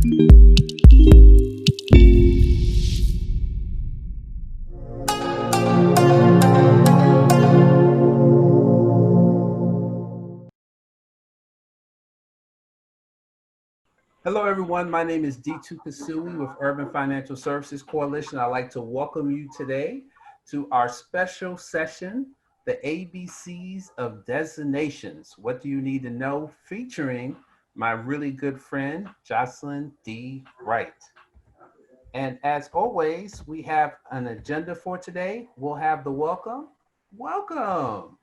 Hello, everyone. My name is D2 Kasui with Urban Financial Services Coalition. I'd like to welcome you today to our special session, the ABCs of Designations. What do you need to know? Featuring my really good friend, Jocelyn D. Wright. And as always, we have an agenda for today. We'll have the welcome. Welcome.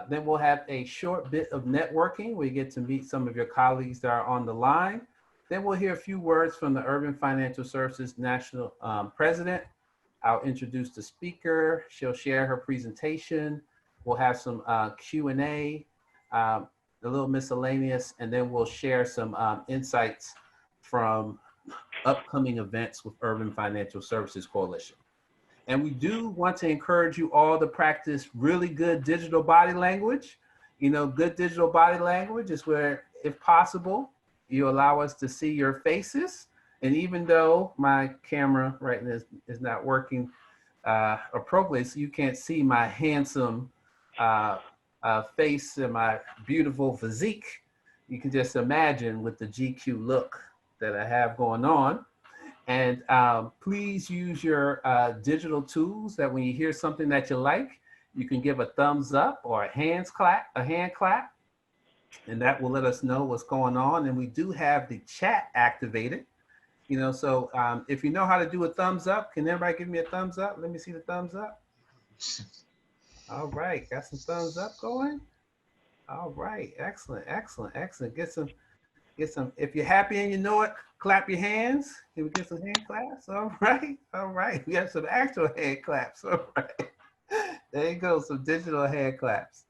Then we'll have a short bit of networking where you get to meet some of your colleagues that are on the line. Then we'll hear a few words from the Urban Financial Services National President. I'll introduce the speaker. She'll share her presentation. We'll have some Q&A, a little miscellaneous, and then we'll share some insights from upcoming events with Urban Financial Services Coalition. And we do want to encourage you all to practice really good digital body language. You know, good digital body language is where, if possible, you allow us to see your faces. And even though my camera right now is not working appropriately, so you can't see my handsome face and my beautiful physique, you can just imagine with the GQ look that I have going on. And please use your digital tools that when you hear something that you like, you can give a thumbs up or a hand clap, and that will let us know what's going on. And we do have the chat activated, you know, so if you know how to do a thumbs up, can everybody give me a thumbs up? Let me see the thumbs up. All right, got some thumbs up going. All right, excellent, excellent, excellent. Get some, if you're happy and you know it, clap your hands. Can we get some hand claps? All right, all right. We have some actual hand claps. All right. There you go, some digital hand claps.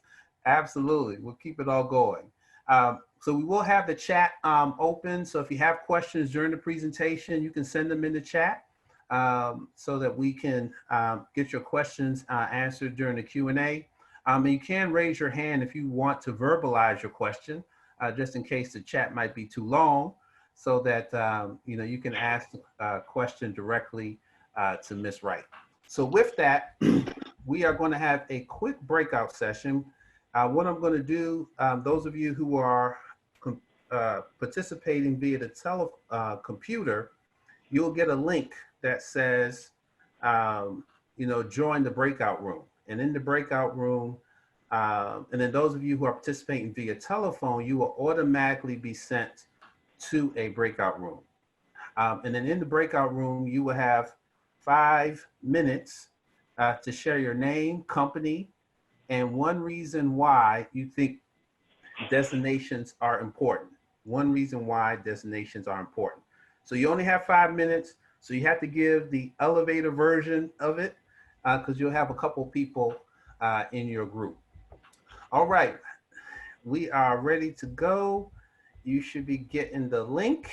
Absolutely, we'll keep it all going. So we will have the chat open. So if you have questions during the presentation, you can send them in the chat so that we can get your questions answered during the Q&A. And you can raise your hand if you want to verbalize your question. Just in case the chat might be too long, so that you know, you can ask a question directly to Ms. Wright. So with that, we are going to have a quick breakout session. What I'm going to do, those of you who are participating via the computer, you'll get a link that says, you know, join the breakout room. And in the breakout room, and then those of you who are participating via telephone, you will automatically be sent to a breakout room. And then in the breakout room, you will have 5 minutes to share your name, company, and one reason why you think designations are important. One reason why designations are important. So you only have 5 minutes, so you have to give the elevator version of it because you'll have a couple people in your group. All right, we are ready to go. You should be getting the link.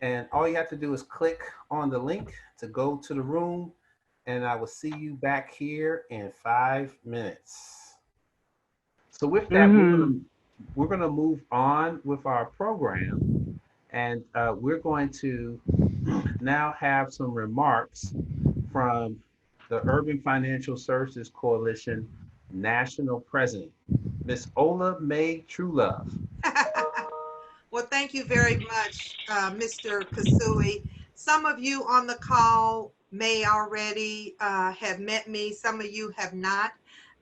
And all you have to do is click on the link to go to the room. And I will see you back here in 5 minutes. So with that, we're gonna move on with our program. And we're going to now have some remarks from the Urban Financial Services Coalition National President, Miss Ola Mae Truelove. Well, thank you very much, Mr. Kasui. Some of you on the call may already have met me. Some of you have not.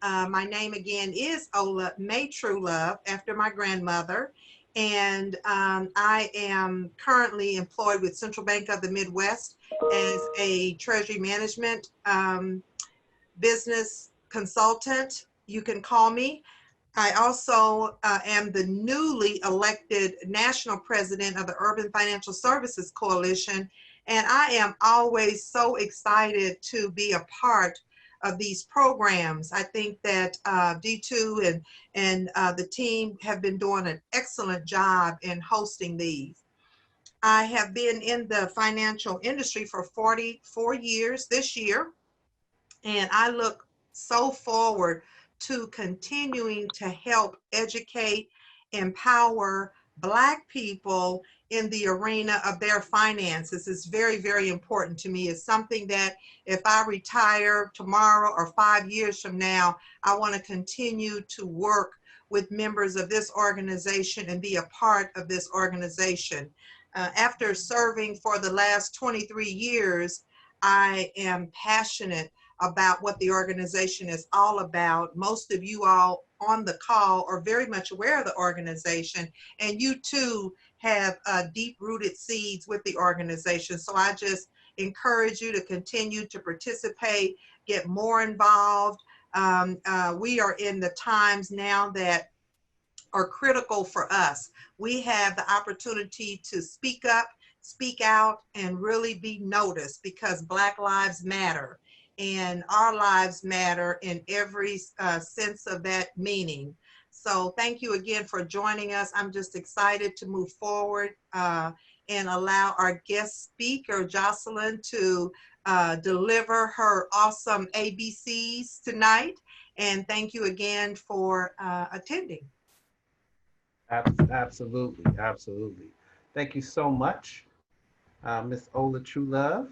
My name again is Ola Mae Truelove, after my grandmother. And I am currently employed with Central Bank of the Midwest as a treasury management business consultant. You can call me. I also am the newly elected national president of the Urban Financial Services Coalition, and I am always so excited to be a part of these programs. I think that D2 and the team have been doing an excellent job in hosting these. I have been in the financial industry for 44 years this year, and I look so forward to continuing to help educate, empower Black people in the arena of their finances is very, very important to me. It's something that if I retire tomorrow or 5 years from now, I want to continue to work with members of this organization and be a part of this organization. After serving for the last 23 years, I am passionate about what the organization is all about. Most of you all on the call are very much aware of the organization, and you too have deep-rooted seeds with the organization. So I just encourage you to continue to participate, get more involved. We are in the times now that are critical for us. We have the opportunity to speak up, speak out, and really be noticed, because Black lives matter, and our lives matter in every sense of that meaning. So thank you again for joining us. I'm just excited to move forward and allow our guest speaker, Jocelyn, to deliver her awesome ABCs tonight. And thank you again for attending. Absolutely, absolutely. Thank you so much, Miss Ola Truelove.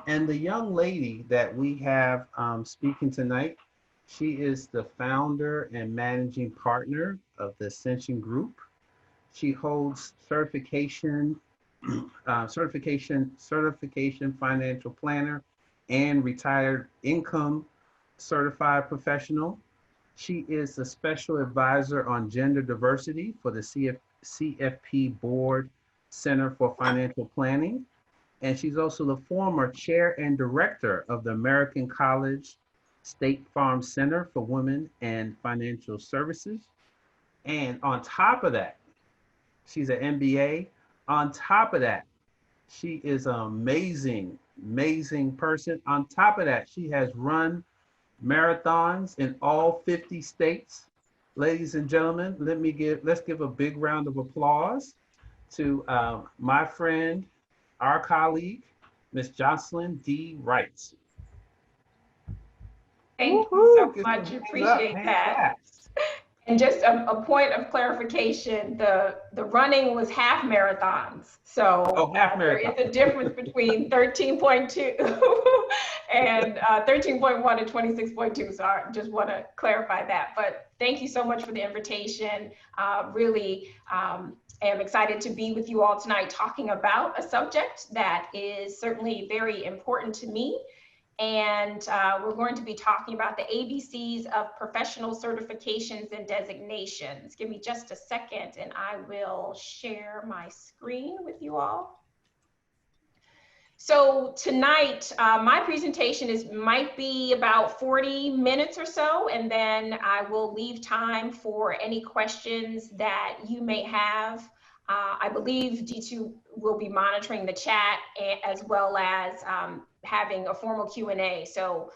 And the young lady that we have speaking tonight, she is the founder and managing partner of the Ascension Group. She holds certification financial planner and retired income certified professional. She is the special advisor on gender diversity for the CFP Board Center for Financial Planning. And she's also the former chair and director of the American College State Farm Center for Women and Financial Services. And on top of that, she's an MBA. On top of that, she is an amazing, amazing person. On top of that, she has run marathons in all 50 states. Ladies and gentlemen, let's give a big round of applause to my friend, our colleague, Miss Jocelyn D. Wright. Thank you so much. Appreciate that. And just a point of clarification, the running was half marathons. So there is a difference between 13.2 and 13.1 and 26.2. So I just want to clarify that. But thank you so much for the invitation. Really am excited to be with you all tonight talking about a subject that is certainly very important to me. And we're going to be talking about the ABCs of professional certifications and designations. Give me just a second and I will share my screen with you all. So tonight, my presentation might be about 40 minutes or so, and then I will leave time for any questions that you may have. I believe D2 will be monitoring the chat as well as having a formal Q&A. So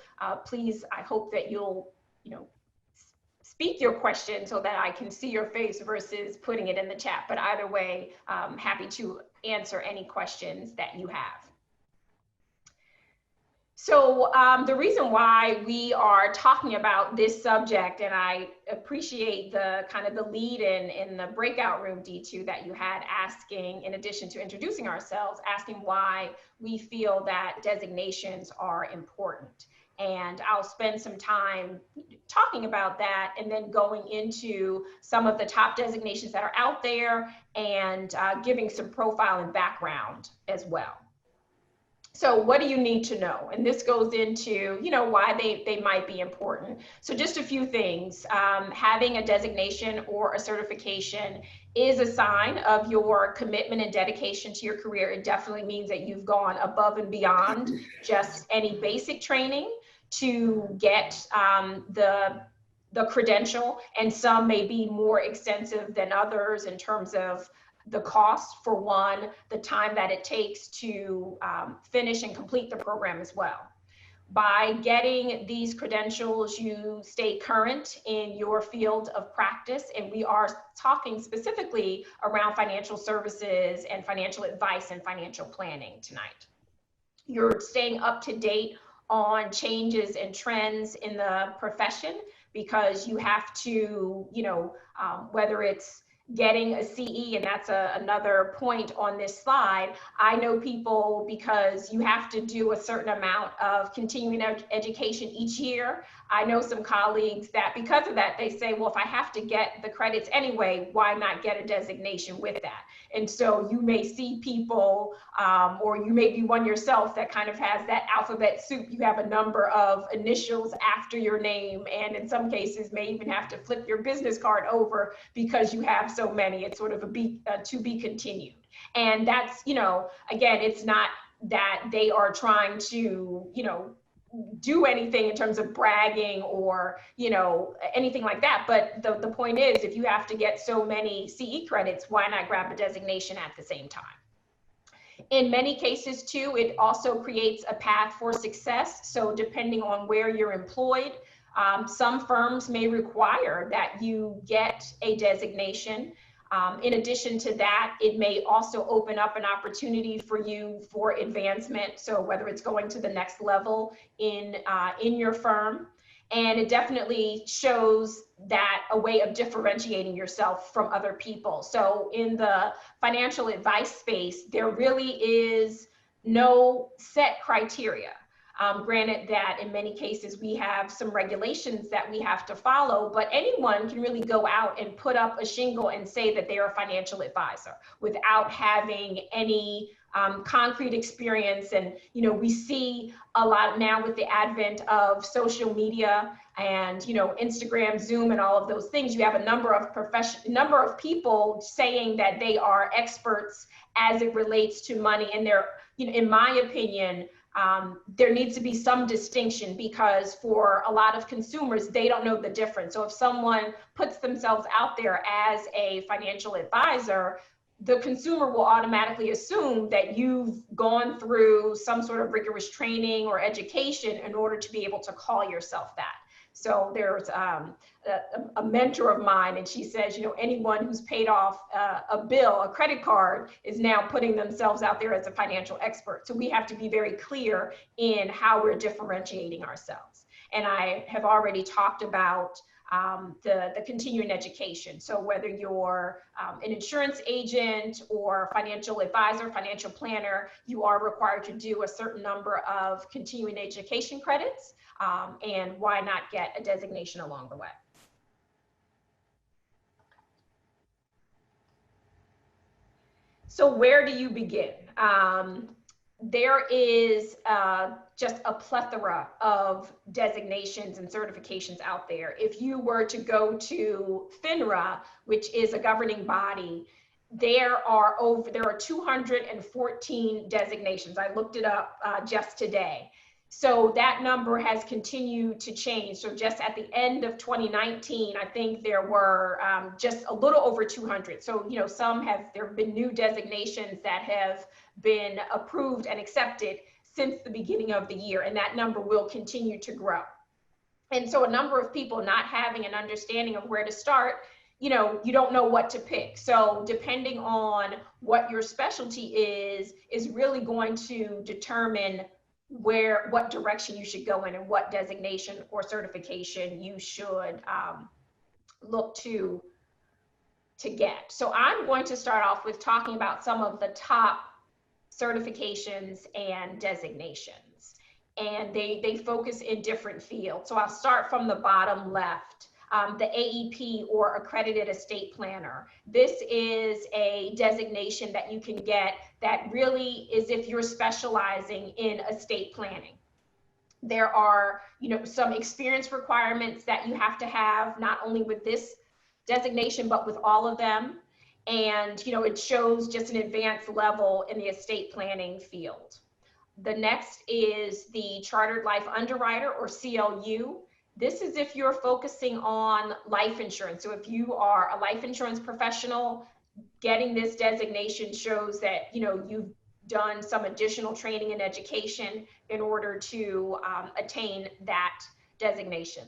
please, I hope that you'll, speak your question so that I can see your face versus putting it in the chat. But either way, happy to answer any questions that you have. So the reason why we are talking about this subject, and I appreciate the kind of the lead in the breakout room, D2, that you had asking, in addition to introducing ourselves, asking why we feel that designations are important. And I'll spend some time talking about that and then going into some of the top designations that are out there and giving some profile and background as well. So what do you need to know? And this goes into, why they might be important. So just a few things. Having a designation or a certification is a sign of your commitment and dedication to your career. It definitely means that you've gone above and beyond just any basic training to get the credential. And some may be more extensive than others in terms of the cost for one, the time that it takes to finish and complete the program as well. By getting these credentials, you stay current in your field of practice, and we are talking specifically around financial services and financial advice and financial planning tonight. You're staying up to date on changes and trends in the profession because you have to, whether it's getting a CE, and that's another point on this slide. I know people, because you have to do a certain amount of continuing education each year. I know some colleagues that because of that, they say, well, if I have to get the credits anyway, why not get a designation with that? And so you may see people, or you may be one yourself that kind of has that alphabet soup. You have a number of initials after your name, and in some cases may even have to flip your business card over because you have so many. It's sort of to be continued. And that's, again, it's not that they are trying to, do anything in terms of bragging or, anything like that. But the point is, if you have to get so many CE credits, why not grab a designation at the same time? In many cases too, it also creates a path for success. So depending on where you're employed, some firms may require that you get a designation. In addition to that, it may also open up an opportunity for you for advancement. So whether it's going to the next level in your firm, and it definitely shows that a way of differentiating yourself from other people. So in the financial advice space, there really is no set criteria. Granted that in many cases we have some regulations that we have to follow, but anyone can really go out and put up a shingle and say that they're a financial advisor without having any concrete experience. And we see a lot now with the advent of social media and Instagram, Zoom, and all of those things. You have a number of people saying that they are experts as it relates to money, and they're, in my opinion, there needs to be some distinction, because for a lot of consumers, they don't know the difference. So if someone puts themselves out there as a financial advisor, the consumer will automatically assume that you've gone through some sort of rigorous training or education in order to be able to call yourself that. So there's a mentor of mine, and she says, anyone who's paid off a bill, a credit card, is now putting themselves out there as a financial expert. So we have to be very clear in how we're differentiating ourselves. And I have already talked about the continuing education. So whether you're an insurance agent or financial advisor, financial planner, you are required to do a certain number of continuing education credits. And why not get a designation along the way? So where do you begin? There is just a plethora of designations and certifications out there. If you were to go to FINRA, which is a governing body, there are 214 designations. I looked it up just today. So that number has continued to change. So just at the end of 2019, I think there were just a little over 200. So, there have been new designations that have been approved and accepted since the beginning of the year, and that number will continue to grow. And so a number of people not having an understanding of where to start, you don't know what to pick. So depending on what your specialty is really going to determine what direction you should go in and what designation or certification you should look to get. So I'm going to start off with talking about some of the top certifications and designations, and they focus in different fields. So I'll start from the bottom left. The AEP, or Accredited Estate Planner. This is a designation that you can get that really is if you're specializing in estate planning. There are, some experience requirements that you have to have, not only with this designation, but with all of them. And, it shows just an advanced level in the estate planning field. The next is the Chartered Life Underwriter, or CLU. This is if you're focusing on life insurance. So if you are a life insurance professional, getting this designation shows that, you've done some additional training and education in order to attain that designation.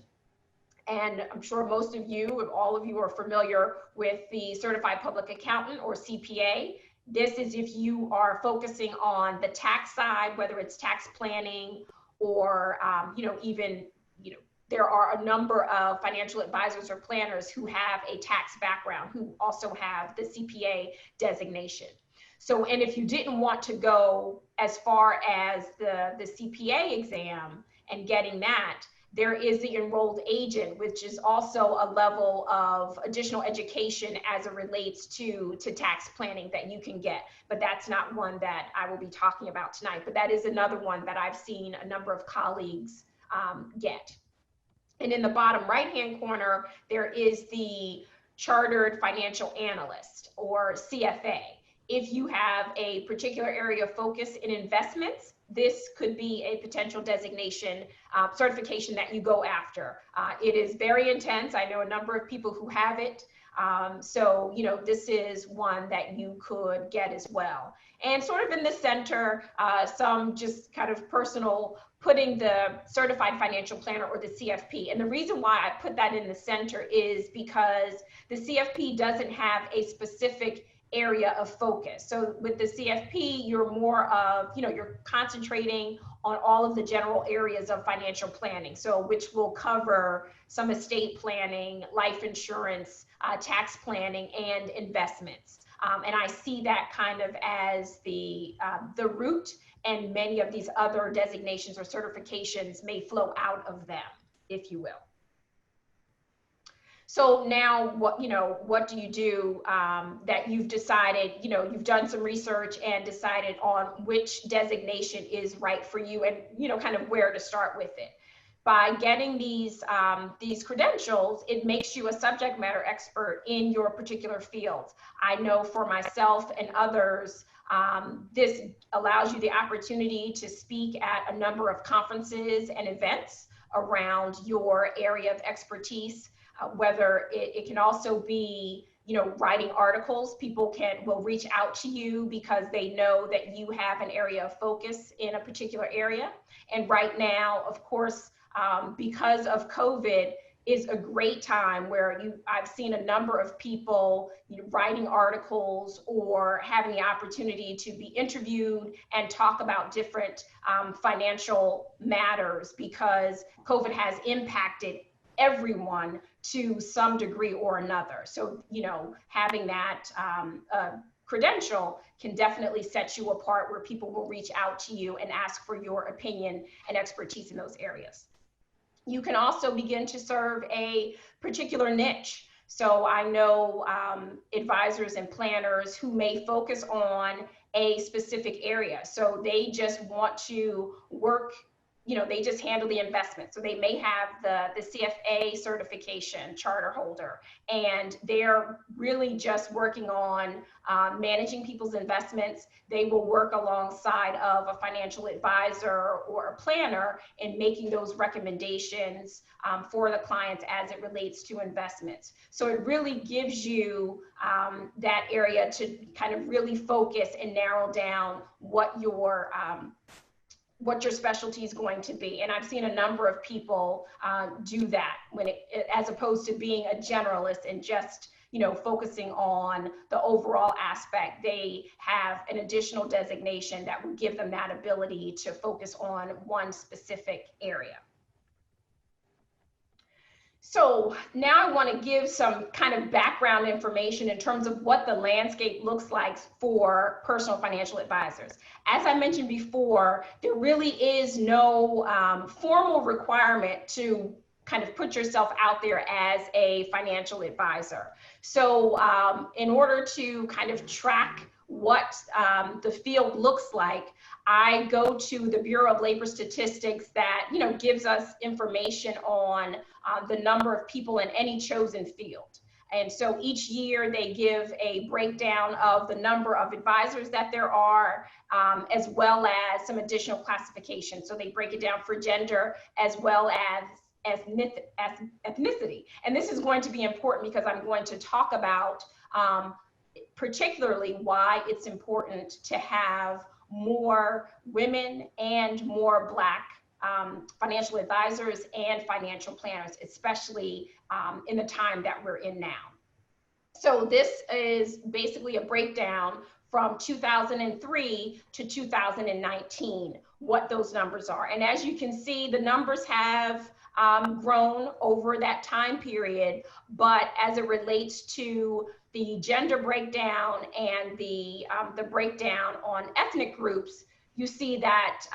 And I'm sure most of you, if all of you, are familiar with the Certified Public Accountant, or CPA. This is if you are focusing on the tax side, whether it's tax planning or, even, there are a number of financial advisors or planners who have a tax background, who also have the CPA designation. So, and if you didn't want to go as far as the CPA exam and getting that, there is the enrolled agent, which is also a level of additional education as it relates to tax planning that you can get. But that's not one that I will be talking about tonight. But that is another one that I've seen a number of colleagues get. And in the bottom right-hand corner, there is the Chartered Financial Analyst, or CFA. If you have a particular area of focus in investments, this could be a potential designation, certification that you go after. It is very intense. I know a number of people who have it. So, you know, this is one that you could get as well. And sort of in the center, some just kind of personal, putting the Certified Financial Planner, or the CFP. And the reason why I put that in the center is because the CFP doesn't have a specific area of focus. So with the CFP, you're more of, you know, you're concentrating on all of the general areas of financial planning. So which will cover some estate planning, life insurance, tax planning, and investments. And I see that kind of as the root, and many of these other designations or certifications may flow out of them, if you will. So now what do you do that you've decided, you know, you've done some research and decided on which designation is right for you, and, you know, kind of where to start with it. By getting these credentials, it makes you a subject matter expert in your particular field. I know for myself and others, this allows you the opportunity to speak at a number of conferences and events around your area of expertise, whether it can also be, you know, writing articles. People will reach out to you because they know that you have an area of focus in a particular area. And right now, of course, because of COVID, is a great time where I've seen a number of people writing articles or having the opportunity to be interviewed and talk about different financial matters, because COVID has impacted everyone to some degree or another. So, you know, having that credential can definitely set you apart, where people will reach out to you and ask for your opinion and expertise in those areas. You can also begin to serve a particular niche. So I know advisors and planners who may focus on a specific area. So they just want to work, you know, they just handle the investment. So they may have the CFA certification charter holder, and they're really just working on managing people's investments. They will work alongside of a financial advisor or a planner in making those recommendations for the clients as it relates to investments. So it really gives you that area to kind of really focus and narrow down what your specialty is going to be. And I've seen a number of people do that as opposed to being a generalist and just, you know, focusing on the overall aspect. They have an additional designation that will give them that ability to focus on one specific area. So now I want to give some kind of background information in terms of what the landscape looks like for personal financial advisors. As I mentioned before, there really is no formal requirement to kind of put yourself out there as a financial advisor. So in order to kind of track what the field looks like, I go to the Bureau of Labor Statistics that, you know, gives us information on the number of people in any chosen field. And so each year they give a breakdown of the number of advisors that there are, as well as some additional classification. So they break it down for gender as well as ethnicity. And this is going to be important because I'm going to talk about particularly why it's important to have more women and more Black financial advisors and financial planners, especially in the time that we're in now. So this is basically a breakdown from 2003 to 2019, what those numbers are. And as you can see, the numbers have grown over that time period, but as it relates to the gender breakdown and the breakdown on ethnic groups, you see that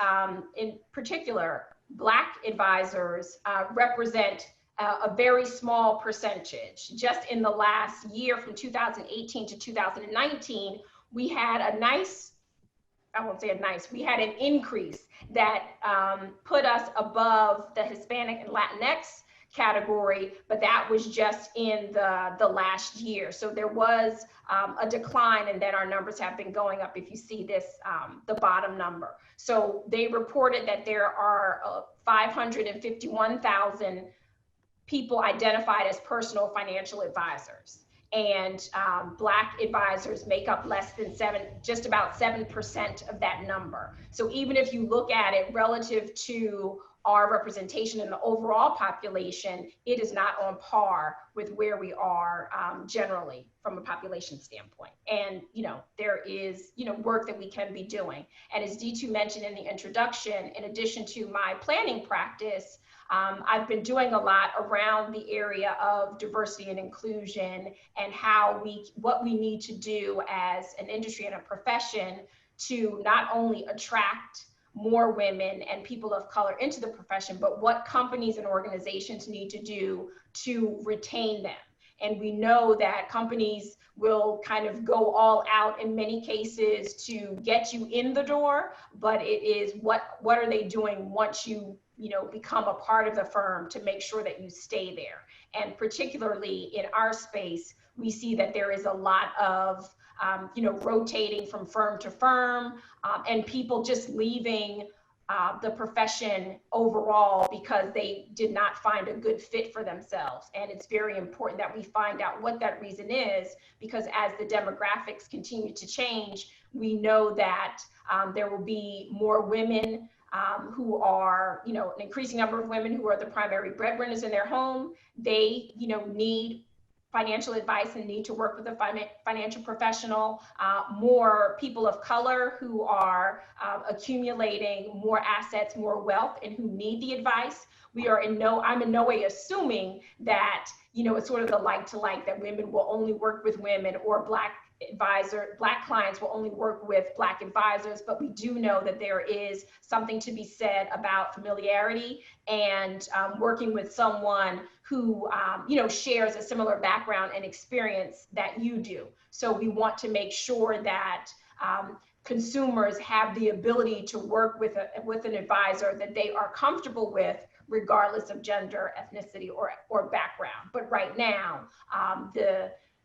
in particular, Black advisors represent a very small percentage. Just in the last year, from 2018 to 2019, we had a nice, I won't say a nice, we had an increase that put us above the Hispanic and Latinx category, but that was just in the last year. So there was a decline, and then our numbers have been going up if you see this, the bottom number. So they reported that there are 551,000 people identified as personal financial advisors. And Black advisors make up less than just about 7% of that number. So even if you look at it relative to our representation in the overall population, it is not on par with where we are generally from a population standpoint. And, there is, work that we can be doing. And as D2 mentioned in the introduction, in addition to my planning practice, I've been doing a lot around the area of diversity and inclusion and what we need to do as an industry and a profession to not only attract more women and people of color into the profession, but what companies and organizations need to do to retain them. And we know that companies will kind of go all out in many cases to get you in the door, but it is what are they doing once you become a part of the firm to make sure that you stay there. And particularly in our space, we see that there is a lot of rotating from firm to firm, and people just leaving the profession overall because they did not find a good fit for themselves. And it's very important that we find out what that reason is, because as the demographics continue to change, we know that there will be more women who are, an increasing number of women who are the primary breadwinners in their home. They, need financial advice and need to work with a financial professional, more people of color who are accumulating more assets, more wealth, and who need the advice. I'm in no way assuming that, it's sort of the like to like, that women will only work with women or Black clients will only work with Black advisors, but we do know that there is something to be said about familiarity and working with someone who, shares a similar background and experience that you do. So we want to make sure that consumers have the ability to work with an advisor that they are comfortable with, regardless of gender, ethnicity, or background. But right now,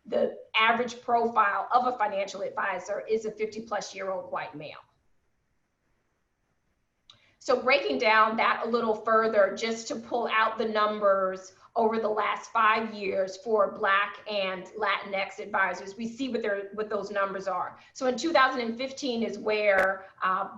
the average profile of a financial advisor is a 50-plus-year-old white male. So breaking down that a little further, just to pull out the numbers over the last 5 years for Black and Latinx advisors, we see what those numbers are. So in 2015 is where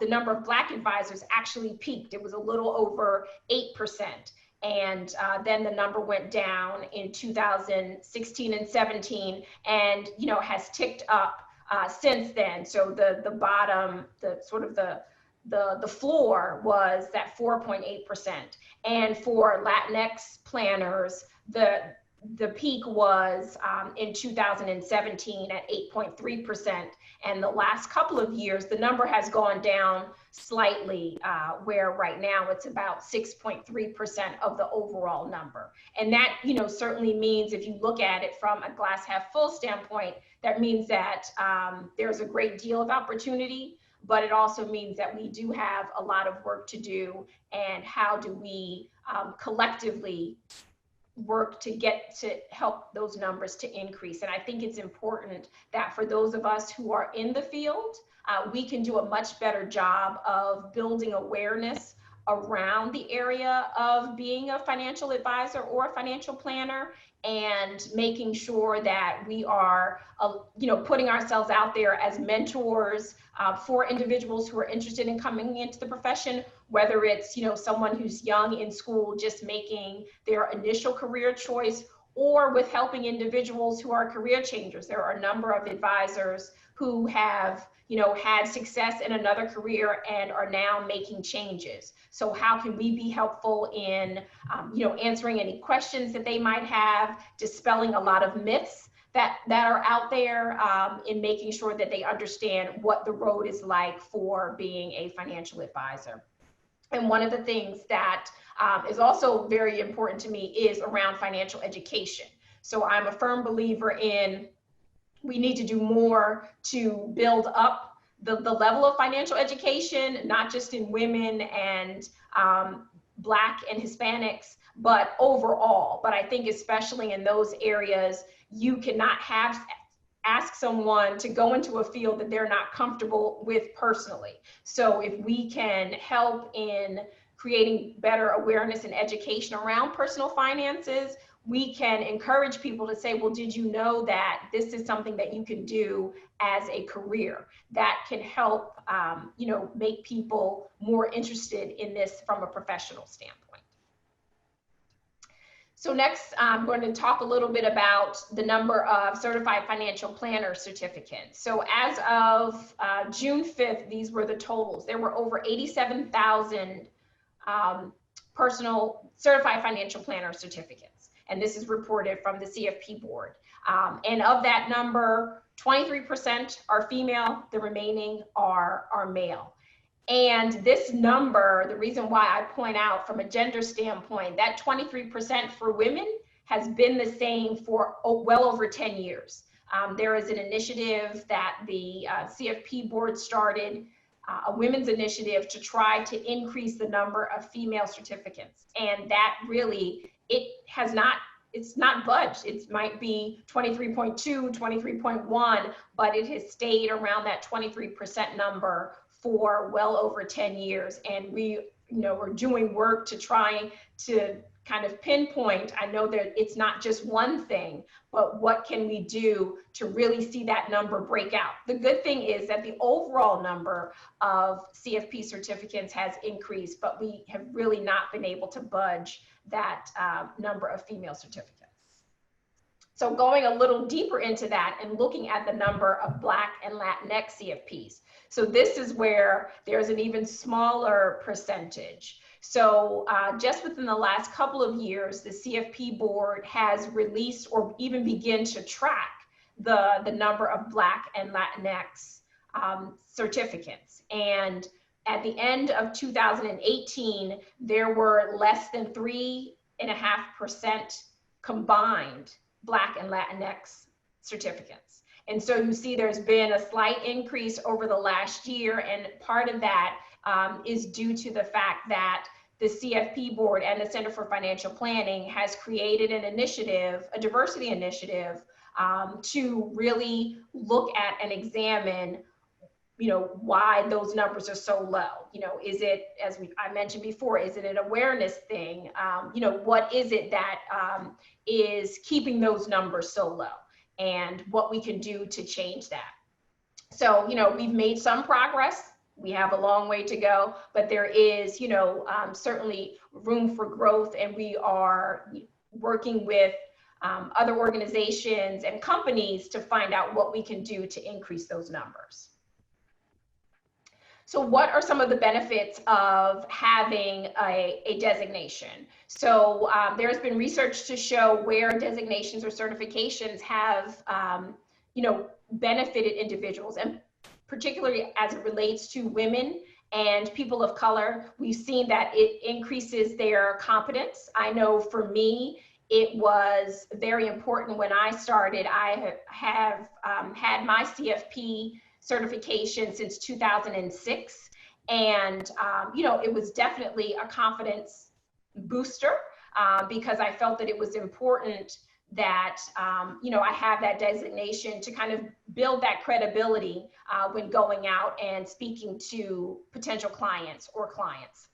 the number of Black advisors actually peaked. It was a little over 8%. And then the number went down in 2016 and 17, and has ticked up since then. So the bottom, the floor was that 4.8%. And for Latinx planners, the peak was in 2017 at 8.3%. And the last couple of years, the number has gone down slightly, where right now it's about 6.3% of the overall number. And that, certainly means, if you look at it from a glass half full standpoint, that means that there's a great deal of opportunity, but it also means that we do have a lot of work to do. And how do we collectively work to help those numbers to increase? And I think it's important that for those of us who are in the field, we can do a much better job of building awareness around the area of being a financial advisor or a financial planner, and making sure that we are, putting ourselves out there as mentors for individuals who are interested in coming into the profession, whether it's, someone who's young in school just making their initial career choice, or with helping individuals who are career changers. There are a number of advisors who have, had success in another career and are now making changes. So how can we be helpful in, answering any questions that they might have, dispelling a lot of myths that are out there, in making sure that they understand what the road is like for being a financial advisor. And one of the things that is also very important to me is around financial education. So I'm a firm believer in we need to do more to build up the level of financial education, not just in women and Black and Hispanics, but overall. But I think especially in those areas, you cannot ask someone to go into a field that they're not comfortable with personally. So if we can help in creating better awareness and education around personal finances, we can encourage people to say, well, did you know that this is something that you can do as a career that can help, make people more interested in this from a professional standpoint. So next, I'm going to talk a little bit about the number of certified financial planner certificates. So as of June 5th, these were the totals. There were over 87,000 personal certified financial planner certificates. And this is reported from the CFP board. And of that number, 23% are female, the remaining are male. And this number, the reason why I point out from a gender standpoint, that 23% for women has been the same for well over 10 years. There is an initiative that the CFP board started, a women's initiative to try to increase the number of female certificates. And that really, it's not budged. It might be 23.2, 23.1, but it has stayed around that 23% number for well over 10 years. And we're doing work to try to kind of pinpoint. I know that it's not just one thing, but what can we do to really see that number break out? The good thing is that the overall number of CFP certificates has increased, but we have really not been able to budge that number of female certificates. So going a little deeper into that and looking at the number of Black and Latinx CFPs. So this is where there's an even smaller percentage. So just within the last couple of years, the CFP board has released or even begin to track the number of Black and Latinx certificates. And at the end of 2018, there were less than 3.5% combined Black and Latinx certificates. And so you see there's been a slight increase over the last year, and part of that is due to the fact that the CFP board and the Center for Financial Planning has created an initiative, a diversity initiative, to really look at and examine why those numbers are so low. Is it, as I mentioned before, is it an awareness thing? What is it that is keeping those numbers so low, and what we can do to change that? So, we've made some progress. We have a long way to go, but there is, certainly room for growth, and we are working with other organizations and companies to find out what we can do to increase those numbers. So what are some of the benefits of having a designation? So there's been research to show where designations or certifications have, benefited individuals, and particularly as it relates to women and people of color. We've seen that it increases their competence. I know for me, it was very important when I started. I have had my CFP certification since 2006. And, it was definitely a confidence booster because I felt that it was important that, I have that designation to kind of build that credibility when going out and speaking to potential clients or clients.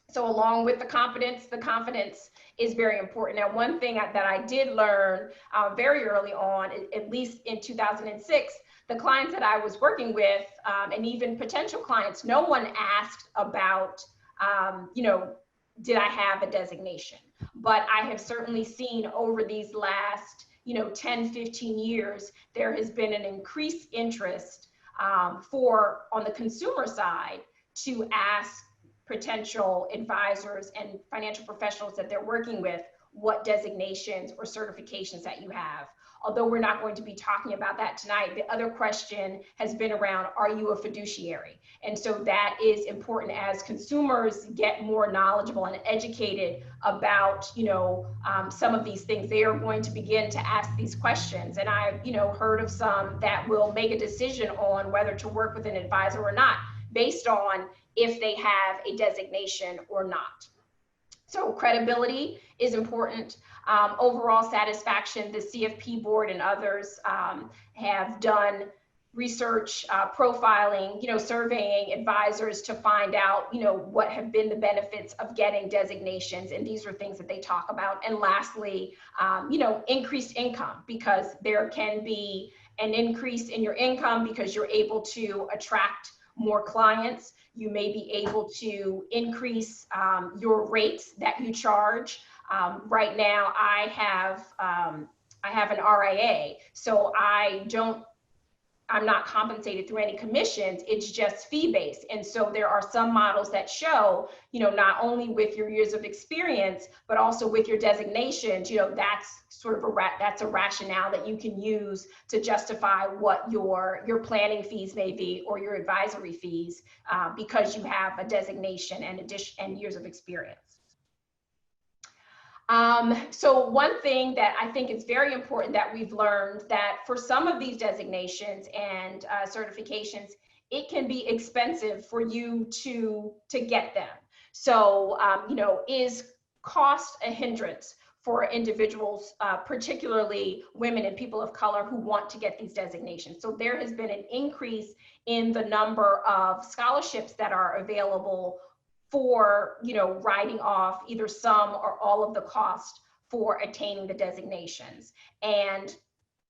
So along with the confidence is very important. Now, one thing that I did learn very early on, at least in 2006, the clients that I was working with, and even potential clients, no one asked about, did I have a designation? But I have certainly seen over these last, 10, 15 years, there has been an increased interest on the consumer side to ask potential advisors and financial professionals that they're working with what designations or certifications that you have. Although we're not going to be talking about that tonight, the other question has been around, are you a fiduciary? And so that is important as consumers get more knowledgeable and educated about, some of these things. They are going to begin to ask these questions. And I've, heard of some that will make a decision on whether to work with an advisor or not, based on if they have a designation or not. So credibility is important. Overall satisfaction, the CFP board and others have done research, profiling, surveying advisors to find out, what have been the benefits of getting designations. And these are things that they talk about. And lastly, increased income, because there can be an increase in your income because you're able to attract more clients. You may be able to increase your rates that you charge. Right now, I have an RIA, so I'm not compensated through any commissions. It's just fee-based. And so there are some models that show, not only with your years of experience, but also with your designations, that's sort of that's a rationale that you can use to justify what your planning fees may be or your advisory fees, because you have a designation and years of experience. So one thing that I think is very important that we've learned, that for some of these designations and certifications, it can be expensive for you to get them. So, is cost a hindrance for individuals, particularly women and people of color who want to get these designations? So there has been an increase in the number of scholarships that are available for, writing off either some or all of the cost for attaining the designations. And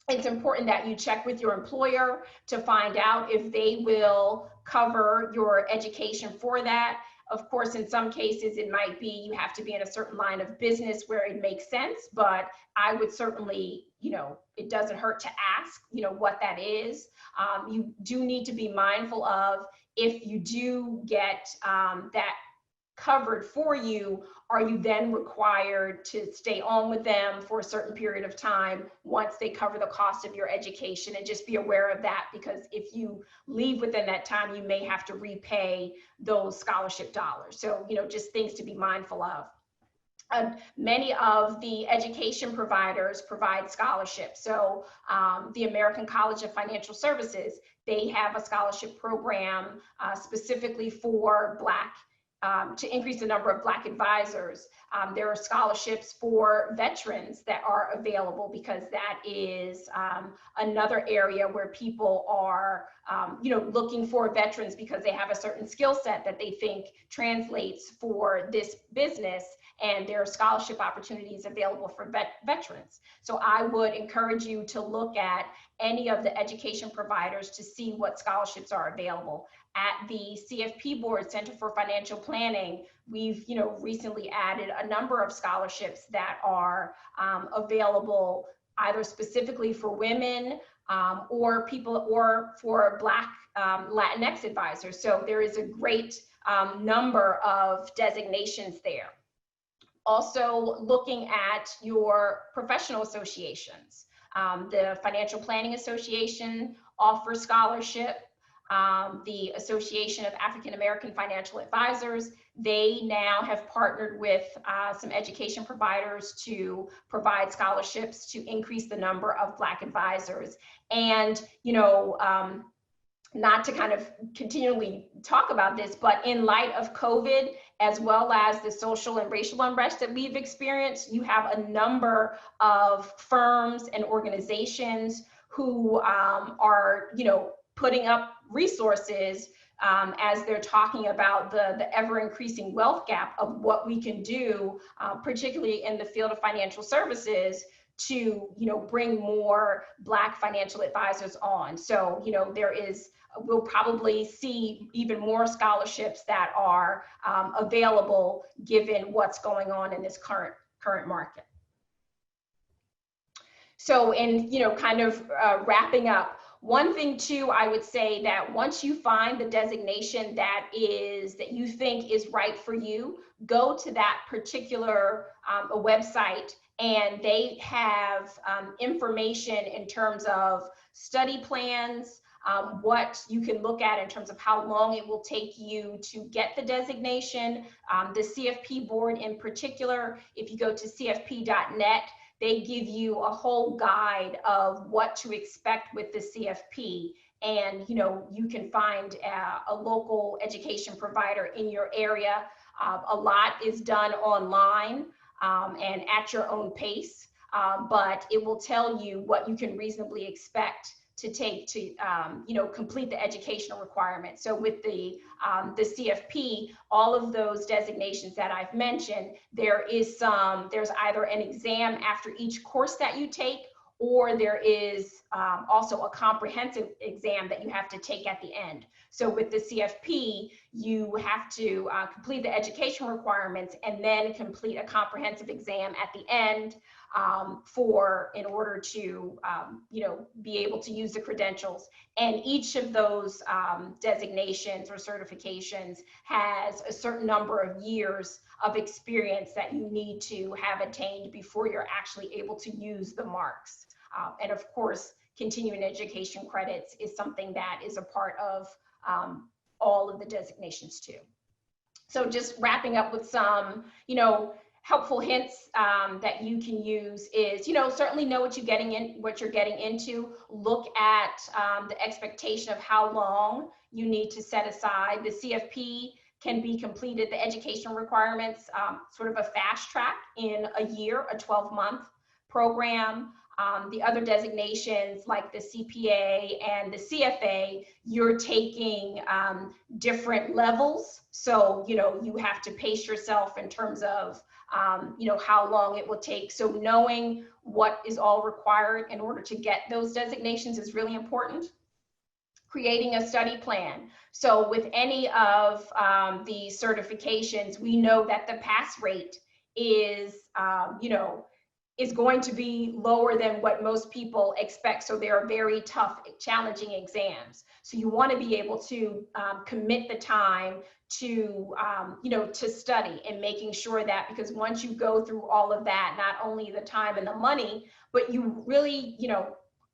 it's important that you check with your employer to find out if they will cover your education for that. Of course, in some cases, it might be you have to be in a certain line of business where it makes sense, but I would certainly, it doesn't hurt to ask, what that is. You do need to be mindful of, if you do get that covered for you, are you then required to stay on with them for a certain period of time once they cover the cost of your education? And just be aware of that, because if you leave within that time, you may have to repay those scholarship dollars. So, just things to be mindful of. Many of the education providers provide scholarships. So the American College of Financial Services, they have a scholarship program specifically for Black to increase the number of Black advisors. There are scholarships for veterans that are available, because that is another area where people are, looking for veterans because they have a certain skill set that they think translates for this business, and there are scholarship opportunities available for veterans. So I would encourage you to look at any of the education providers to see what scholarships are available. At the CFP Board, Center for Financial Planning, we've recently added a number of scholarships that are available either specifically for women or people, or for Black Latinx advisors. So there is a great number of designations there. Also looking at your professional associations. The Financial Planning Association offers scholarship. The Association of African American Financial Advisors, they now have partnered with some education providers to provide scholarships to increase the number of Black advisors. And, not to kind of continually talk about this, but in light of COVID, as well as the social and racial unrest that we've experienced, you have a number of firms and organizations who are, putting up resources as they're talking about the ever increasing wealth gap of what we can do, particularly in the field of financial services, to bring more Black financial advisors on. So we'll probably see even more scholarships that are available given what's going on in this current current market. So in, kind of wrapping up, one thing too, I would say that once you find the designation that you think is right for you, go to that particular a website, and they have information in terms of study plans, what you can look at in terms of how long it will take you to get the designation. The CFP board in particular, if you go to cfp.net, they give you a whole guide of what to expect with the CFP. And, you can find a local education provider in your area. A lot is done online and at your own pace, but it will tell you what you can reasonably expect to take to, complete the educational requirements. So with the CFP, all of those designations that I've mentioned, there's either an exam after each course that you take, or there is also a comprehensive exam that you have to take at the end. So with the CFP, you have to complete the education requirements and then complete a comprehensive exam at the end in order to, be able to use the credentials. And each of those designations or certifications has a certain number of years of experience that you need to have attained before you're actually able to use the marks. And of course, continuing education credits is something that is a part of all of the designations too. So just wrapping up with some, helpful hints that you can use is, certainly know what you're getting into. Look at the expectation of how long you need to set aside. The CFP can be completed, the educational requirements, sort of a fast track in a year, a 12-month program. The other designations like the CPA and the CFA, you're taking different levels. So, you have to pace yourself in terms of, how long it will take. So knowing what is all required in order to get those designations is really important. Creating a study plan. So with any of the certifications, we know that the pass rate is, is going to be lower than what most people expect. So they are very tough, challenging exams. So you want to be able to commit the time to, to study, and making sure that, because once you go through all of that, not only the time and the money, but you really,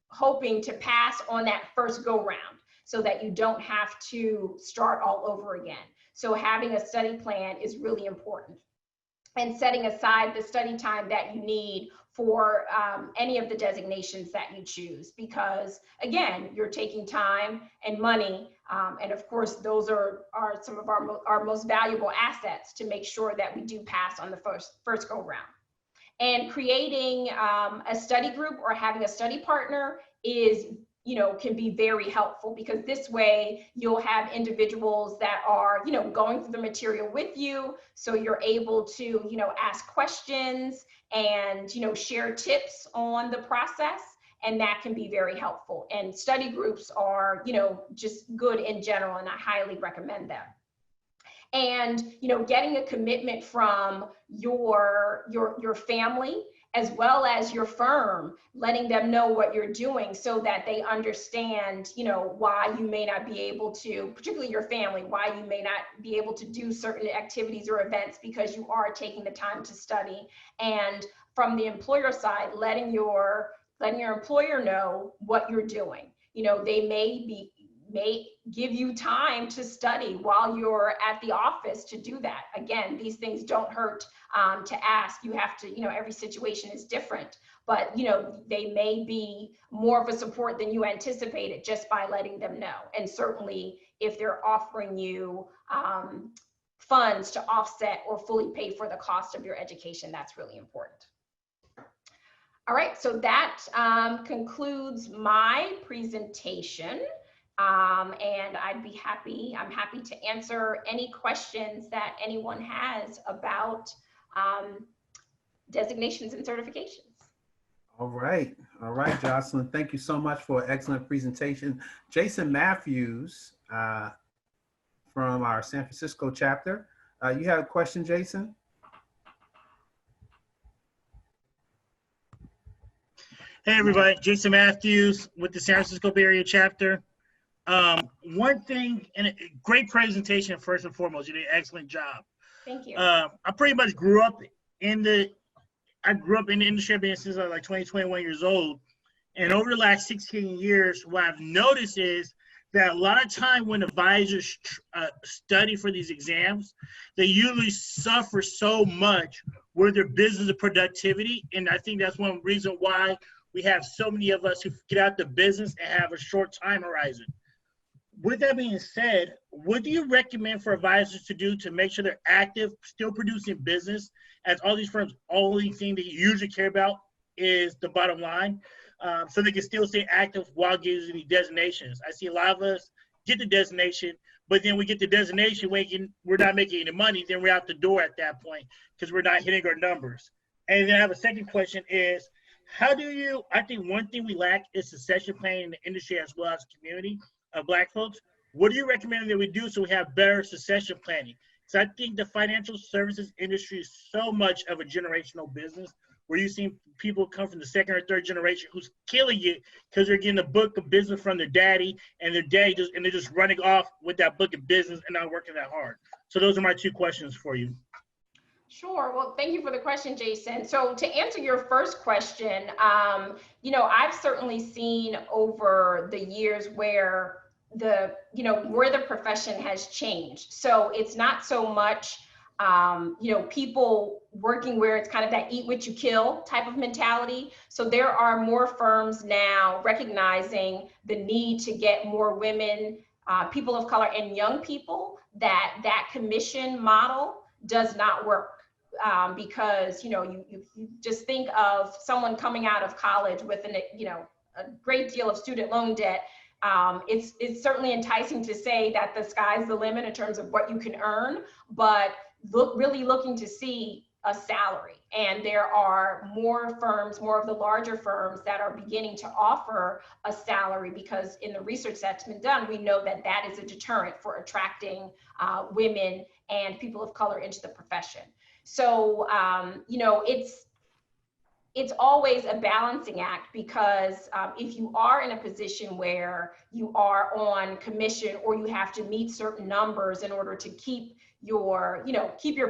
hoping to pass on that first go round so that you don't have to start all over again. So having a study plan is really important. And setting aside the study time that you need for any of the designations that you choose, because again, you're taking time and money, and of course those are some of our most valuable assets to make sure that we do pass on the first go round. And creating a study group or having a study partner is, can be very helpful, because this way you'll have individuals that are, going through the material with you. So you're able to, ask questions and, share tips on the process. And that can be very helpful. And study groups are, just good in general, and I highly recommend them. And, getting a commitment from your family, as well as your firm, letting them know what you're doing so that they understand, why you may not be able to, particularly your family, why you may not be able to do certain activities or events because you are taking the time to study. And from the employer side, letting your employer know what you're doing. They may give you time to study while you're at the office to do that. Again, these things don't hurt to ask. You have to, every situation is different, but they may be more of a support than you anticipated just by letting them know. And certainly if they're offering you funds to offset or fully pay for the cost of your education, that's really important. All right, so that concludes my presentation. And I'm happy to answer any questions that anyone has about designations and certifications. All right, Jocelyn, thank you so much for an excellent presentation. Jason Matthews from our San Francisco chapter. You have a question, Jason? Hey everybody, Jason Matthews with the San Francisco Bay Area chapter. One thing, and great presentation first and foremost. You did an excellent job. Thank you. I pretty much grew up in the industry. I've been since I was like 20, 21 years old. And over the last 16 years, what I've noticed is that a lot of time when advisors study for these exams, they usually suffer so much with their business and productivity. And I think that's one reason why we have so many of us who get out the business and have a short time horizon. With that being said, what do you recommend for advisors to do to make sure they're active, still producing business, as all these firms, only thing they usually care about is the bottom line, so they can still stay active while getting these designations? I see a lot of us get the designation, but then we get the designation, we're not making any money, then we're out the door at that point because we're not hitting our numbers. And then I have a second question is, I think one thing we lack is succession planning in the industry as well as the community of Black folks. What do you recommend that we do so we have better succession planning? Because I think the financial services industry is so much of a generational business where you see people come from the second or third generation who's killing it because they're getting a book of business from their daddy and they're just running off with that book of business and not working that hard. So those are my two questions for you. Sure. Well, thank you for the question, Jason. So to answer your first question, I've certainly seen over the years where the profession has changed. So it's not so much, people working where it's kind of that eat what you kill type of mentality. So there are more firms now recognizing the need to get more women, people of color, and young people. That commission model does not work. Because you just think of someone coming out of college with a great deal of student loan debt. It's certainly enticing to say that the sky's the limit in terms of what you can earn, but really looking to see a salary. And there are more firms, more of the larger firms that are beginning to offer a salary, because in the research that's been done, we know that is a deterrent for attracting women and people of color into the profession. So, it's always a balancing act, because if you are in a position where you are on commission or you have to meet certain numbers in order to keep your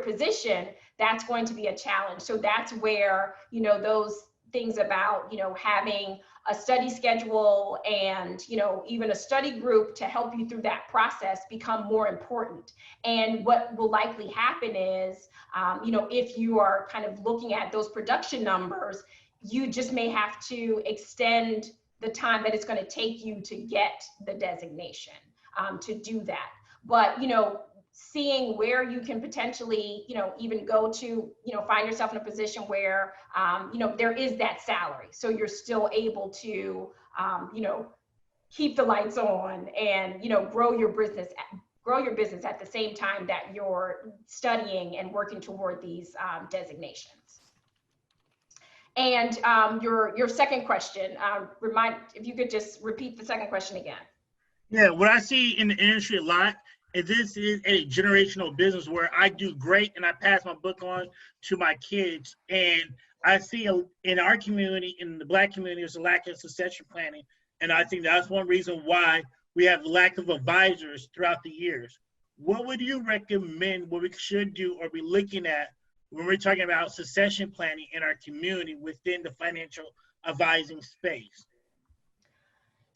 position, that's going to be a challenge. So that's where, those things about, having a study schedule and, even a study group to help you through that process become more important. And what will likely happen is, if you are kind of looking at those production numbers, you just may have to extend the time that it's going to take you to get the designation to do that. But, seeing where you can potentially, even go to, find yourself in a position where, there is that salary. So you're still able to, keep the lights on and, grow your business at the same time that you're studying and working toward these designations. And your second question, if you could just repeat the second question again. Yeah, what I see in the industry a lot is this is a generational business where I do great and I pass my book on to my kids. And I see in our community, in the Black community, there's a lack of succession planning. And I think that's one reason why we have lack of advisors throughout the years. What would you recommend what we should do or be looking at when we're talking about succession planning in our community within the financial advising space?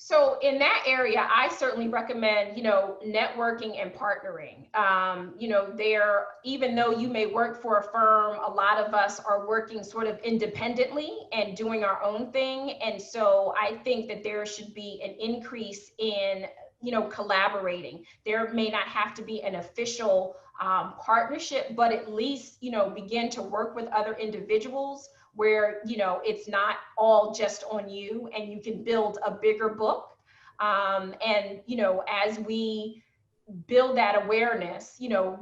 So in that area, I certainly recommend, networking and partnering. Even though you may work for a firm, a lot of us are working sort of independently and doing our own thing. And so I think that there should be an increase in, collaborating. There may not have to be an official partnership, but at least, begin to work with other individuals where, it's not all just on you and you can build a bigger book. And, as we build that awareness,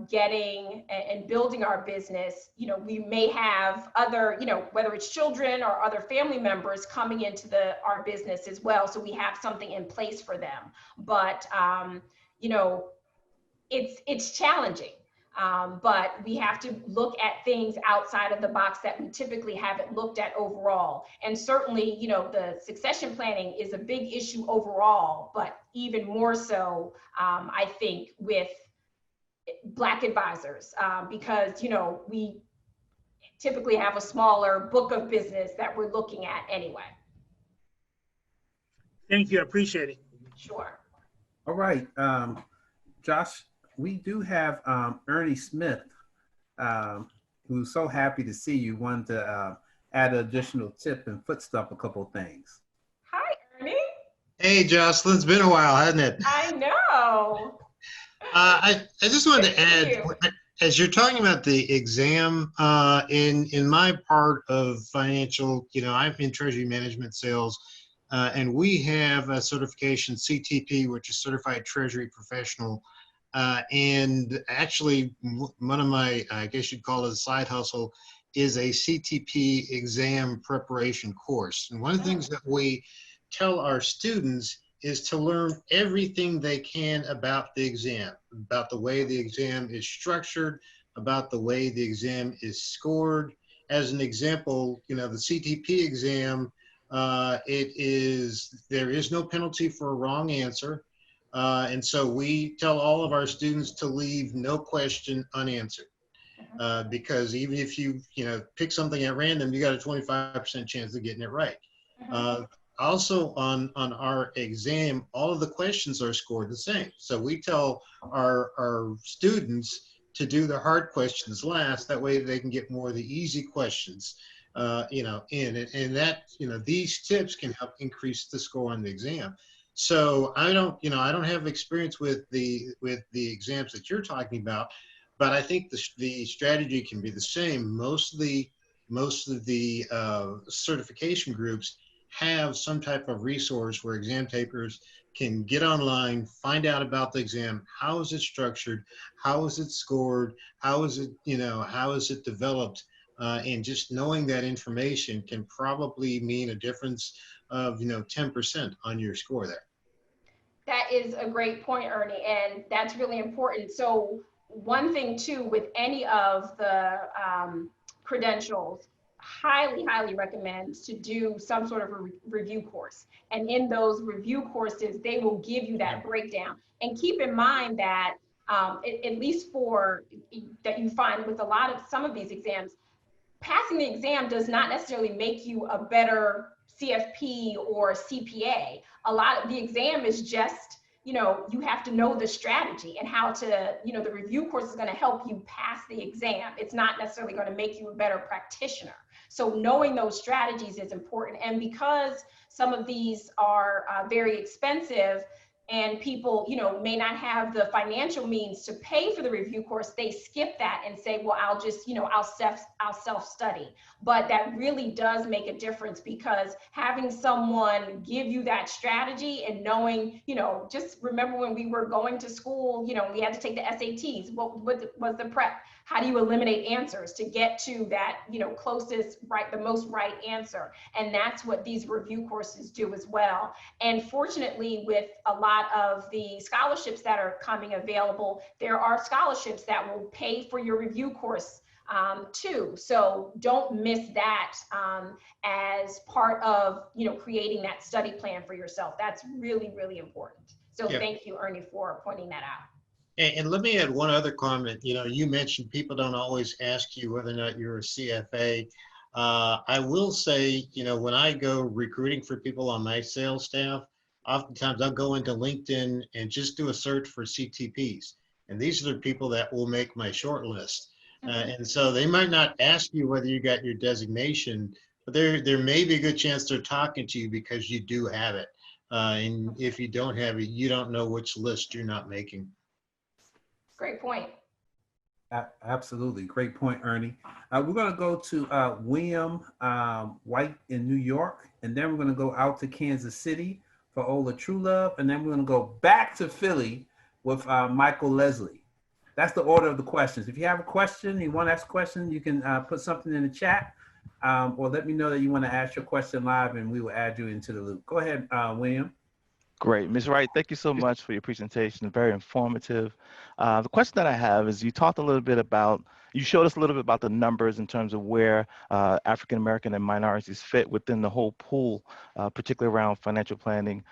getting and building our business, we may have other, whether it's children or other family members coming into our business as well. So we have something in place for them. But, it's challenging. But we have to look at things outside of the box that we typically haven't looked at overall. And certainly, you know, the succession planning is a big issue overall, but even more so, I think, with Black advisors, because, you know, we typically have a smaller book of business that we're looking at anyway. Thank you. I appreciate it. Sure. All right, Josh, we do have Ernie Smith, who's so happy to see you, wanted to add an additional tip and footstep a couple of things. Hi, Ernie. Hey, Jocelyn, it's been a while, hasn't it? I know. I just wanted to add, as you're talking about the exam, in my part of financial, you know, I'm in treasury management sales, and we have a certification, CTP, which is Certified Treasury Professional. And actually, one of my, I guess you'd call it a side hustle, is a CTP exam preparation course. And one of the things that we tell our students is to learn everything they can about the exam, about the way the exam is structured, about the way the exam is scored. As an example, you know, the CTP exam, there is no penalty for a wrong answer. And so we tell all of our students to leave no question unanswered. Because even if you pick something at random, you got a 25% chance of getting it right. Also on our exam, all of the questions are scored the same. So we tell our students to do the hard questions last. That way they can get more of the easy questions, in it. And that, these tips can help increase the score on the exam. So I don't have experience with the exams that you're talking about, but I think the strategy can be the same. Most of the certification groups have some type of resource where exam takers can get online, find out about the exam. How is it structured? How is it scored? How is it developed? And just knowing that information can probably mean a difference of 10% on your score there. That is a great point, Ernie, and that's really important. So one thing too, with any of the credentials, highly recommend to do some sort of a review course. And in those review courses, they will give you that breakdown. And keep in mind that at least that you find with some of these exams, passing the exam does not necessarily make you a better CFP or CPA. A lot of the exam is just, you have to know the strategy and how to, the review course is going to help you pass the exam. It's not necessarily going to make you a better practitioner. So knowing those strategies is important. And because some of these are very expensive, and people, may not have the financial means to pay for the review course, they skip that and say, well, I'll just, I'll self-study. But that really does make a difference, because having someone give you that strategy and knowing, just remember when we were going to school, we had to take the SATs. What was the prep? How do you eliminate answers to get to that, closest, right, the most right answer? And that's what these review courses do as well. And fortunately, with a lot of the scholarships that are coming available, there are scholarships that will pay for your review course too. So don't miss that as part of, creating that study plan for yourself. That's really important. So Thank you, Ernie, for pointing that out. And let me add one other comment. You mentioned people don't always ask you whether or not you're a CFA. I will say, when I go recruiting for people on my sales staff, oftentimes I'll go into LinkedIn and just do a search for CTPs. And these are the people that will make my short list. And so they might not ask you whether you got your designation, but there may be a good chance they're talking to you because you do have it. And if you don't have it, you don't know which list you're not making. Great point. Absolutely. Great point, Ernie. We're going to go to William White in New York, and then we're going to go out to Kansas City for Ola Trulove, and then we're going to go back to Philly with Michael Leslie. That's the order of the questions. If you have a question, you want to ask a question, you can put something in the chat, or let me know that you want to ask your question live, and we will add you into the loop. Go ahead, William. Great. Ms. Wright, thank you so much for your presentation. Very informative. The question that I have is you talked a little bit about, you showed us a little bit about the numbers in terms of where African-American and minorities fit within the whole pool, particularly around financial planning.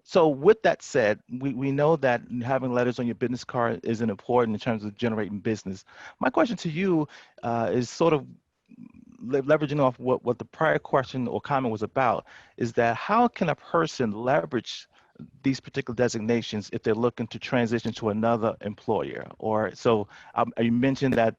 So with that said, we know that having letters on your business card isn't important in terms of generating business. My question to you is sort of leveraging off what the prior question or comment was about, is that how can a person leverage these particular designations if they're looking to transition to another employer? Or so you mentioned that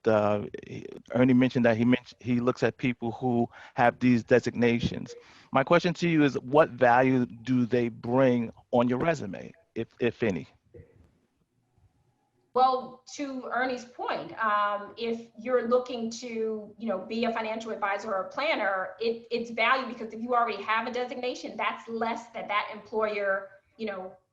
Ernie mentioned that he looks at people who have these designations. My question to you is, what value do they bring on your resume, if any? Well, to Ernie's point, if you're looking to, be a financial advisor or a planner, it's value because if you already have a designation, that's less that employer,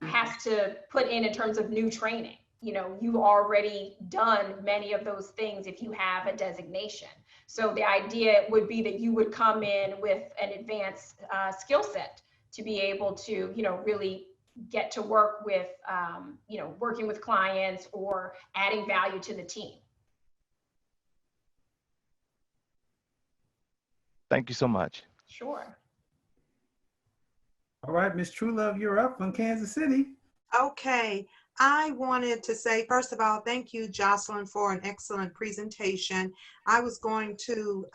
has to put in terms of new training. You've already done many of those things if you have a designation. So the idea would be that you would come in with an advanced skill set to be able to, really get to work with, working with clients or adding value to the team. Thank you so much. Sure. All right, Ms. Truelove, you're up from Kansas City. Okay, I wanted to say, first of all, thank you, Jocelyn, for an excellent presentation. I was going to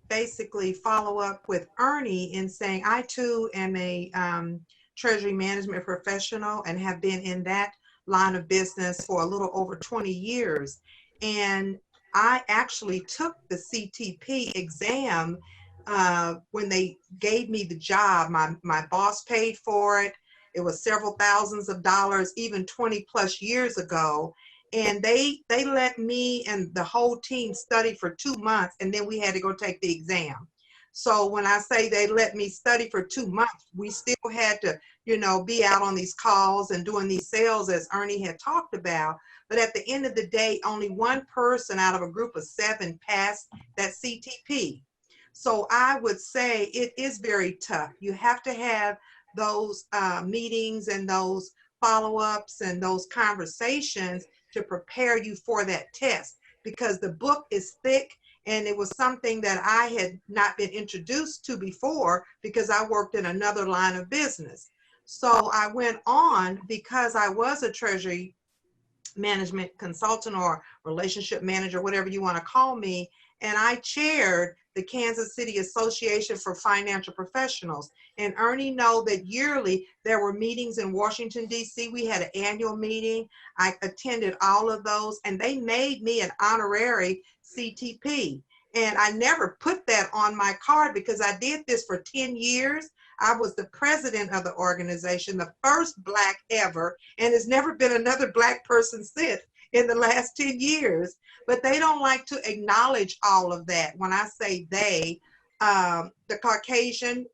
basically follow up with Ernie in saying I too am a treasury management professional and have been in that line of business for a little over 20 years. And I actually took the CTP exam when they gave me the job. My boss paid for it. It was several thousands of dollars, even 20 plus years ago. And they let me and the whole team study for 2 months, and then we had to go take the exam. So when I say they let me study for 2 months, we still had to, be out on these calls and doing these sales as Ernie had talked about. But at the end of the day, only one person out of a group of 7 passed that CTP. So I would say it is very tough. You have to have those meetings and those follow-ups and those conversations to prepare you for that test, because the book is thick and it was something that I had not been introduced to before because I worked in another line of business. So I went on because I was a treasury management consultant or relationship manager, whatever you want to call me, and I chaired the Kansas City Association for Financial Professionals. And Ernie know that yearly there were meetings in Washington, D.C. We had an annual meeting. I attended all of those, and they made me an honorary CTP. And I never put that on my card because I did this for 10 years. I was the president of the organization, the first Black ever, and there's never been another Black person since in the last 10 years. But they don't like to acknowledge all of that. When I say they, the Caucasian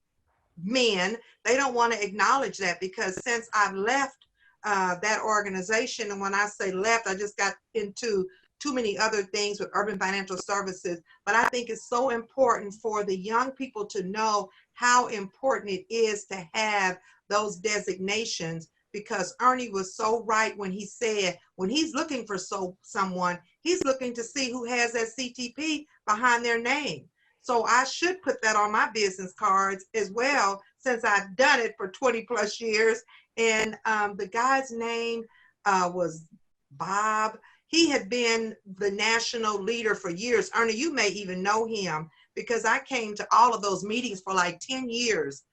men, they don't want to acknowledge that, because since I've left that organization, and when I say left, I just got into too many other things with Urban Financial Services. But I think it's so important for the young people to know how important it is to have those designations, because Ernie was so right when he said, when he's looking for someone, he's looking to see who has that CTP behind their name. So I should put that on my business cards as well, since I've done it for 20 plus years. And the guy's name was Bob. He had been the national leader for years. Ernie, you may even know him, because I came to all of those meetings for like 10 years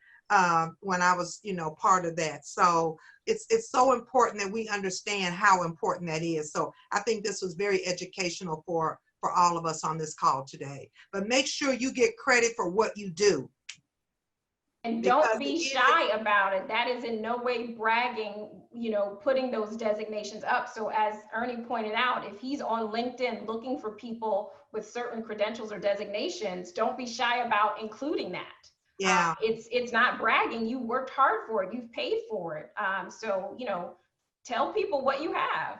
when I was, part of that. So it's so important that we understand how important that is. So I think this was very educational for all of us on this call today. But make sure you get credit for what you do. And don't be shy about it. That is in no way bragging, putting those designations up. So as Ernie pointed out, if he's on LinkedIn looking for people with certain credentials or designations, don't be shy about including that. Yeah. It's not bragging. You worked hard for it. You've paid for it. So, tell people what you have.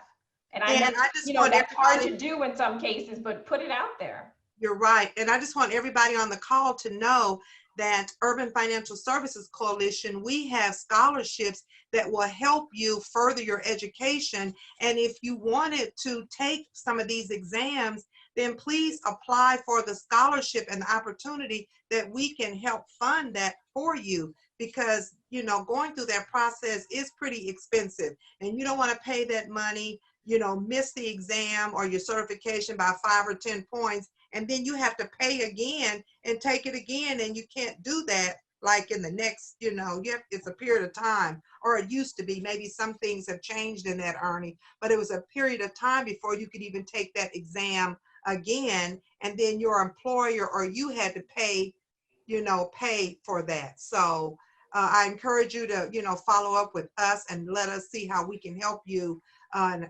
And I know, I just want that's hard everybody to do in some cases, but put it out there. You're right. And I just want everybody on the call to know that Urban Financial Services Coalition, we have scholarships that will help you further your education. And if you wanted to take some of these exams, then please apply for the scholarship and the opportunity that we can help fund that for you. Because, you know, going through that process is pretty expensive, and you don't want to pay that money, you know, miss the exam or your certification by 5 or 10 points, and then you have to pay again and take it again, and you can't do that like in the next, you know, it's a period of time, or it used to be. Maybe some things have changed in that, Ernie, but it was a period of time before you could even take that exam again, and then your employer or you had to pay, you know, pay for that. So I encourage you to, you know, follow up with us and let us see how we can help you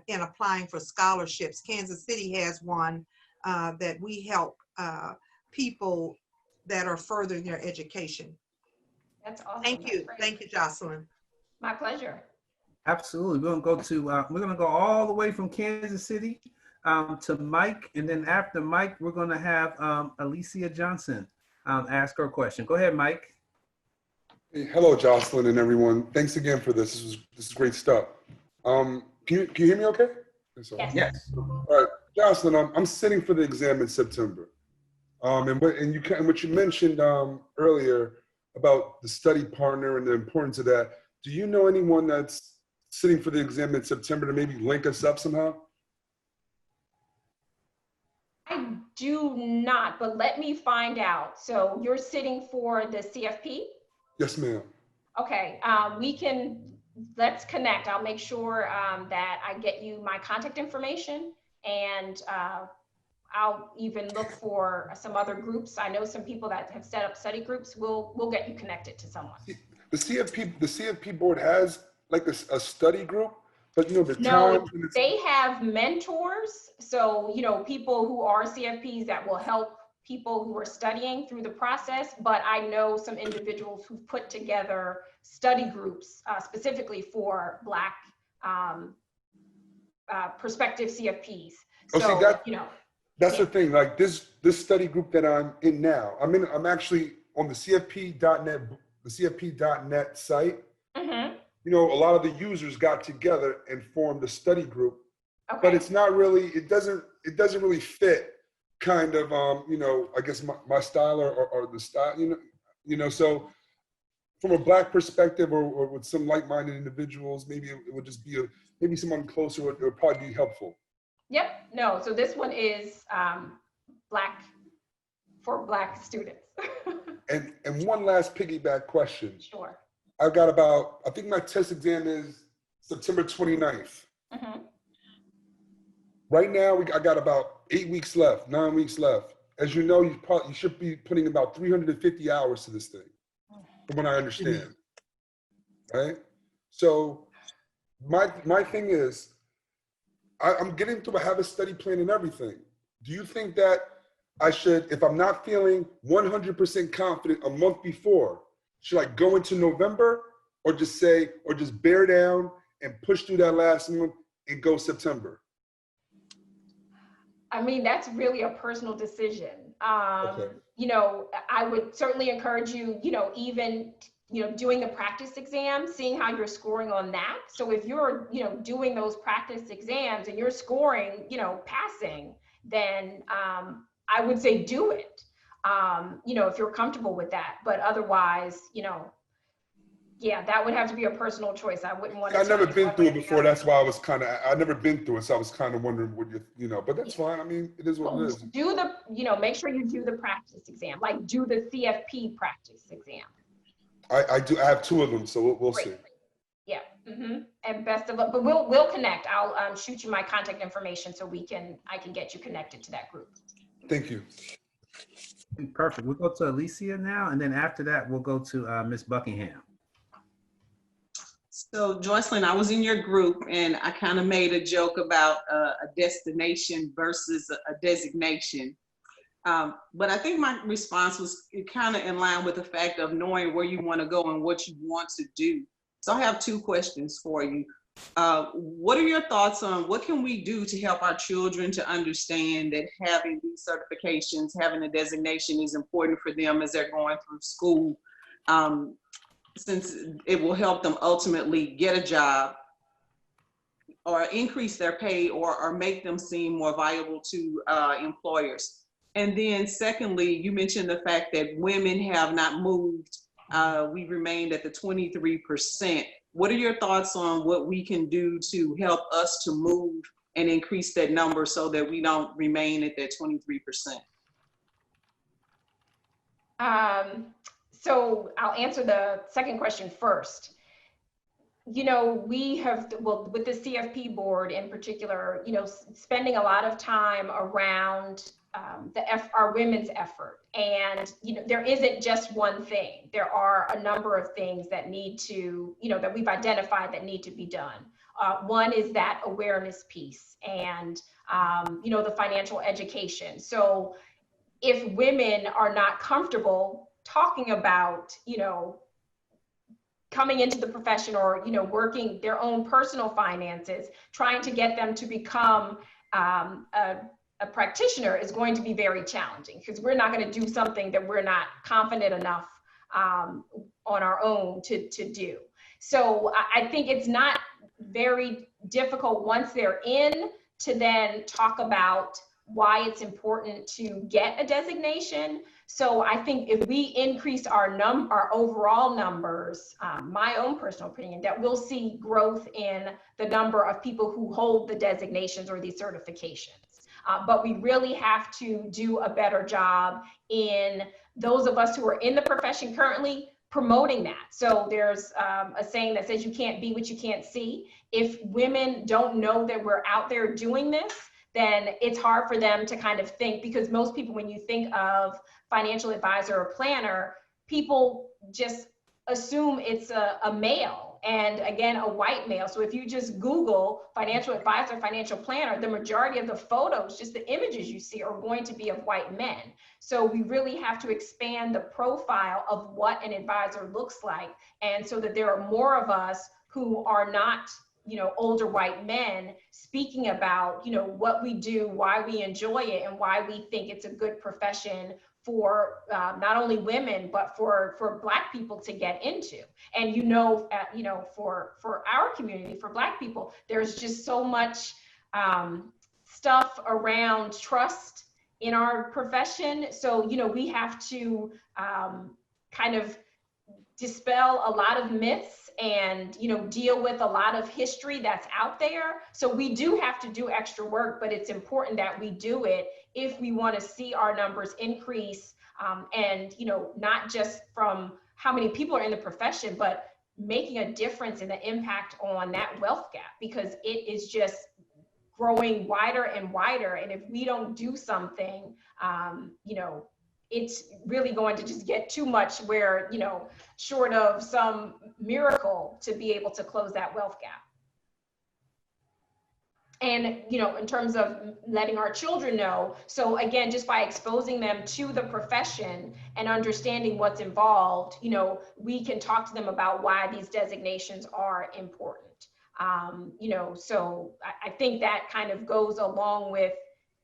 in applying for scholarships. Kansas City has one that we help people that are furthering their education. That's awesome. Thank you. Thank you, Jocelyn. My pleasure. Absolutely. We're gonna go all the way from Kansas City to Mike, and then after Mike, we're gonna have Alicia Johnson ask her question. Go ahead, Mike. Hey, hello, Jocelyn and everyone. Thanks again for this. This is great stuff. Can you hear me okay? Yes. Yes. All right, Jocelyn, I'm sitting for the exam in September. And what you mentioned earlier about the study partner and the importance of that, do you know anyone that's sitting for the exam in September to maybe link us up somehow? I do not, but let me find out. So you're sitting for the CFP? Yes, ma'am. Okay, let's connect. I'll make sure that I get you my contact information, and I'll even look for some other groups. I know some people that have set up study groups. We'll get you connected to someone. The CFP board has like a study group, but you know the No, time. they have mentors. So, you know, people who are CFPs that will help people who are studying through the process, but I know some individuals who've put together study groups specifically for Black prospective CFPs. So, you know, that's the thing. Like this study group that I'm in now, I'm actually on the CFP.net site. Mm-hmm. You know, a lot of the users got together and formed a study group, Okay. but it's not really. It doesn't really fit. Kind of, you know, I guess my style or the style, you know. So, from a Black perspective, or with some like-minded individuals, maybe it would just be maybe someone closer would probably be helpful. Yep. No. So this one is for Black students. And one last piggyback question. Sure. I think my test exam is September 29th. Mm-hmm. Right now, I got about 9 weeks left. As you know, you should be putting about 350 hours to this thing, from what I understand, right? So my thing is, I'm getting to have a study plan and everything. Do you think that I should, if I'm not feeling 100% confident a month before, should I go into November or just bear down and push through that last month and go September? I mean, that's really a personal decision. Okay. You know, I would certainly encourage you, you know, even, you know, doing the practice exam, seeing how you're scoring on that. So if you're, you know, doing those practice exams and you're scoring, you know, passing, then I would say do it, you know, if you're comfortable with that. But otherwise, you know, yeah, that would have to be a personal choice. I wouldn't want to. I've never been through it before. That's why I've never been through it. So I was kind of wondering what you know, but that's fine. I mean, it is what it is. Make sure you do the practice exam, like do the CFP practice exam. I do. I have 2 of them, so we'll see. Yeah. Mm-hmm. And best of luck. But we'll connect. I'll shoot you my contact information so I can get you connected to that group. Thank you. Perfect. We'll go to Alicia now, and then after that, we'll go to Ms. Buckingham. So Jocelyn, I was in your group and I kind of made a joke about a destination versus a designation. But I think my response was kind of in line with the fact of knowing where you want to go and what you want to do. So I have 2 questions for you. What are your thoughts on what can we do to help our children to understand that having these certifications, having a designation is important for them as they're going through school, since it will help them ultimately get a job or increase their pay or make them seem more valuable to employers. And then secondly, you mentioned the fact that women have not moved. We've remained at the 23%. What are your thoughts on what we can do to help us to move and increase that number so that we don't remain at that 23%? So I'll answer the second question first. You know, we have, well, with the CFP board in particular, you know, spending a lot of time around our women's effort. And, you know, there isn't just one thing. There are a number of things that need to, you know, that we've identified that need to be done. One is that awareness piece and, you know, the financial education. So if women are not comfortable talking about, you know, coming into the profession or, you know, working their own personal finances, trying to get them to become a practitioner is going to be very challenging because we're not going to do something that we're not confident enough on our own to do. So I think it's not very difficult once they're in to then talk about why it's important to get a designation. So I think if we increase our overall numbers, my own personal opinion, that we'll see growth in the number of people who hold the designations or these certifications. But we really have to do a better job in those of us who are in the profession currently promoting that. So there's a saying that says you can't be what you can't see. If women don't know that we're out there doing this, then it's hard for them to kind of think, because most people, when you think of financial advisor or planner, people just assume it's a male, and again, a white male. So if you just Google financial advisor, financial planner, the majority of the photos, just the images you see, are going to be of white men. So we really have to expand the profile of what an advisor looks like, and so that there are more of us who are not, you know, older white men speaking about, you know, what we do, why we enjoy it, and why we think it's a good profession for not only women, but for Black people to get into. And, you know, for our community, for Black people, there's just so much stuff around trust in our profession. So, you know, we have to kind of dispel a lot of myths and, you know, deal with a lot of history that's out there. So we do have to do extra work, but it's important that we do it if we want to see our numbers increase, and, you know, not just from how many people are in the profession, but making a difference in the impact on that wealth gap, because it is just growing wider and wider. And if we don't do something, you know, it's really going to just get too much where, you know, short of some miracle to be able to close that wealth gap. And, you know, in terms of letting our children know, so again, just by exposing them to the profession and understanding what's involved, you know, we can talk to them about why these designations are important. You know, so I think that kind of goes along with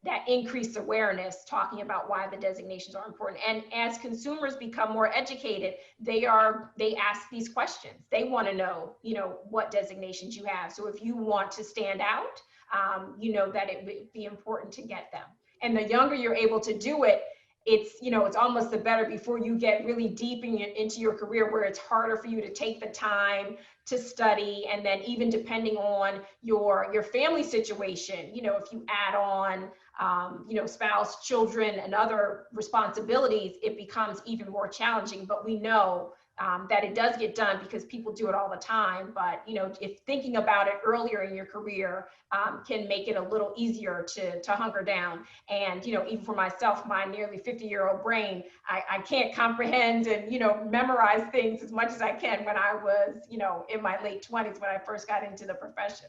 that increased awareness, talking about why the designations are important. And as consumers become more educated, they ask these questions. They want to know, you know, what designations you have. So if you want to stand out, you know that it would be important to get them. And the younger you're able to do it, it's, you know, it's almost the better before you get really deep into your career, where it's harder for you to take the time to study. And then even depending on your family situation, you know, if you add on, you know, spouse, children, and other responsibilities, it becomes even more challenging. But we know that it does get done because people do it all the time. But, you know, if thinking about it earlier in your career can make it a little easier to hunker down. And, you know, even for myself, my nearly 50-year-old brain, I can't comprehend and, you know, memorize things as much as I can when I was, you know, in my late 20s when I first got into the profession.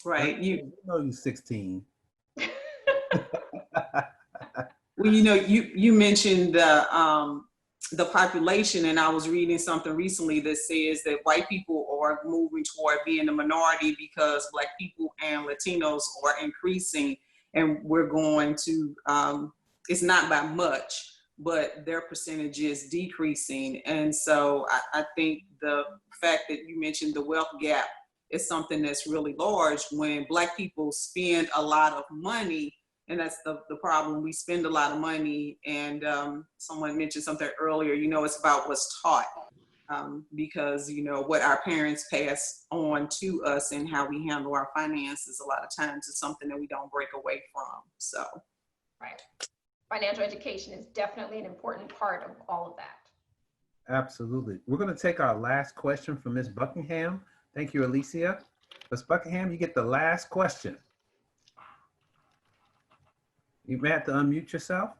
Right. You know, you're 16. Well, you know, you mentioned the population, and I was reading something recently that says that white people or moving toward being a minority because Black people and Latinos are increasing, and we're going to, it's not by much, but their percentage is decreasing. And so I think the fact that you mentioned the wealth gap is something that's really large when Black people spend a lot of money. And that's the problem. We spend a lot of money, and someone mentioned something earlier, you know, it's about what's taught, because, you know, what our parents pass on to us and how we handle our finances a lot of times is something that we don't break away from, so. Right. Financial education is definitely an important part of all of that. Absolutely. We're going to take our last question from Ms. Buckingham. Thank you, Alicia. Ms. Buckingham, you get the last question. You may have to unmute yourself.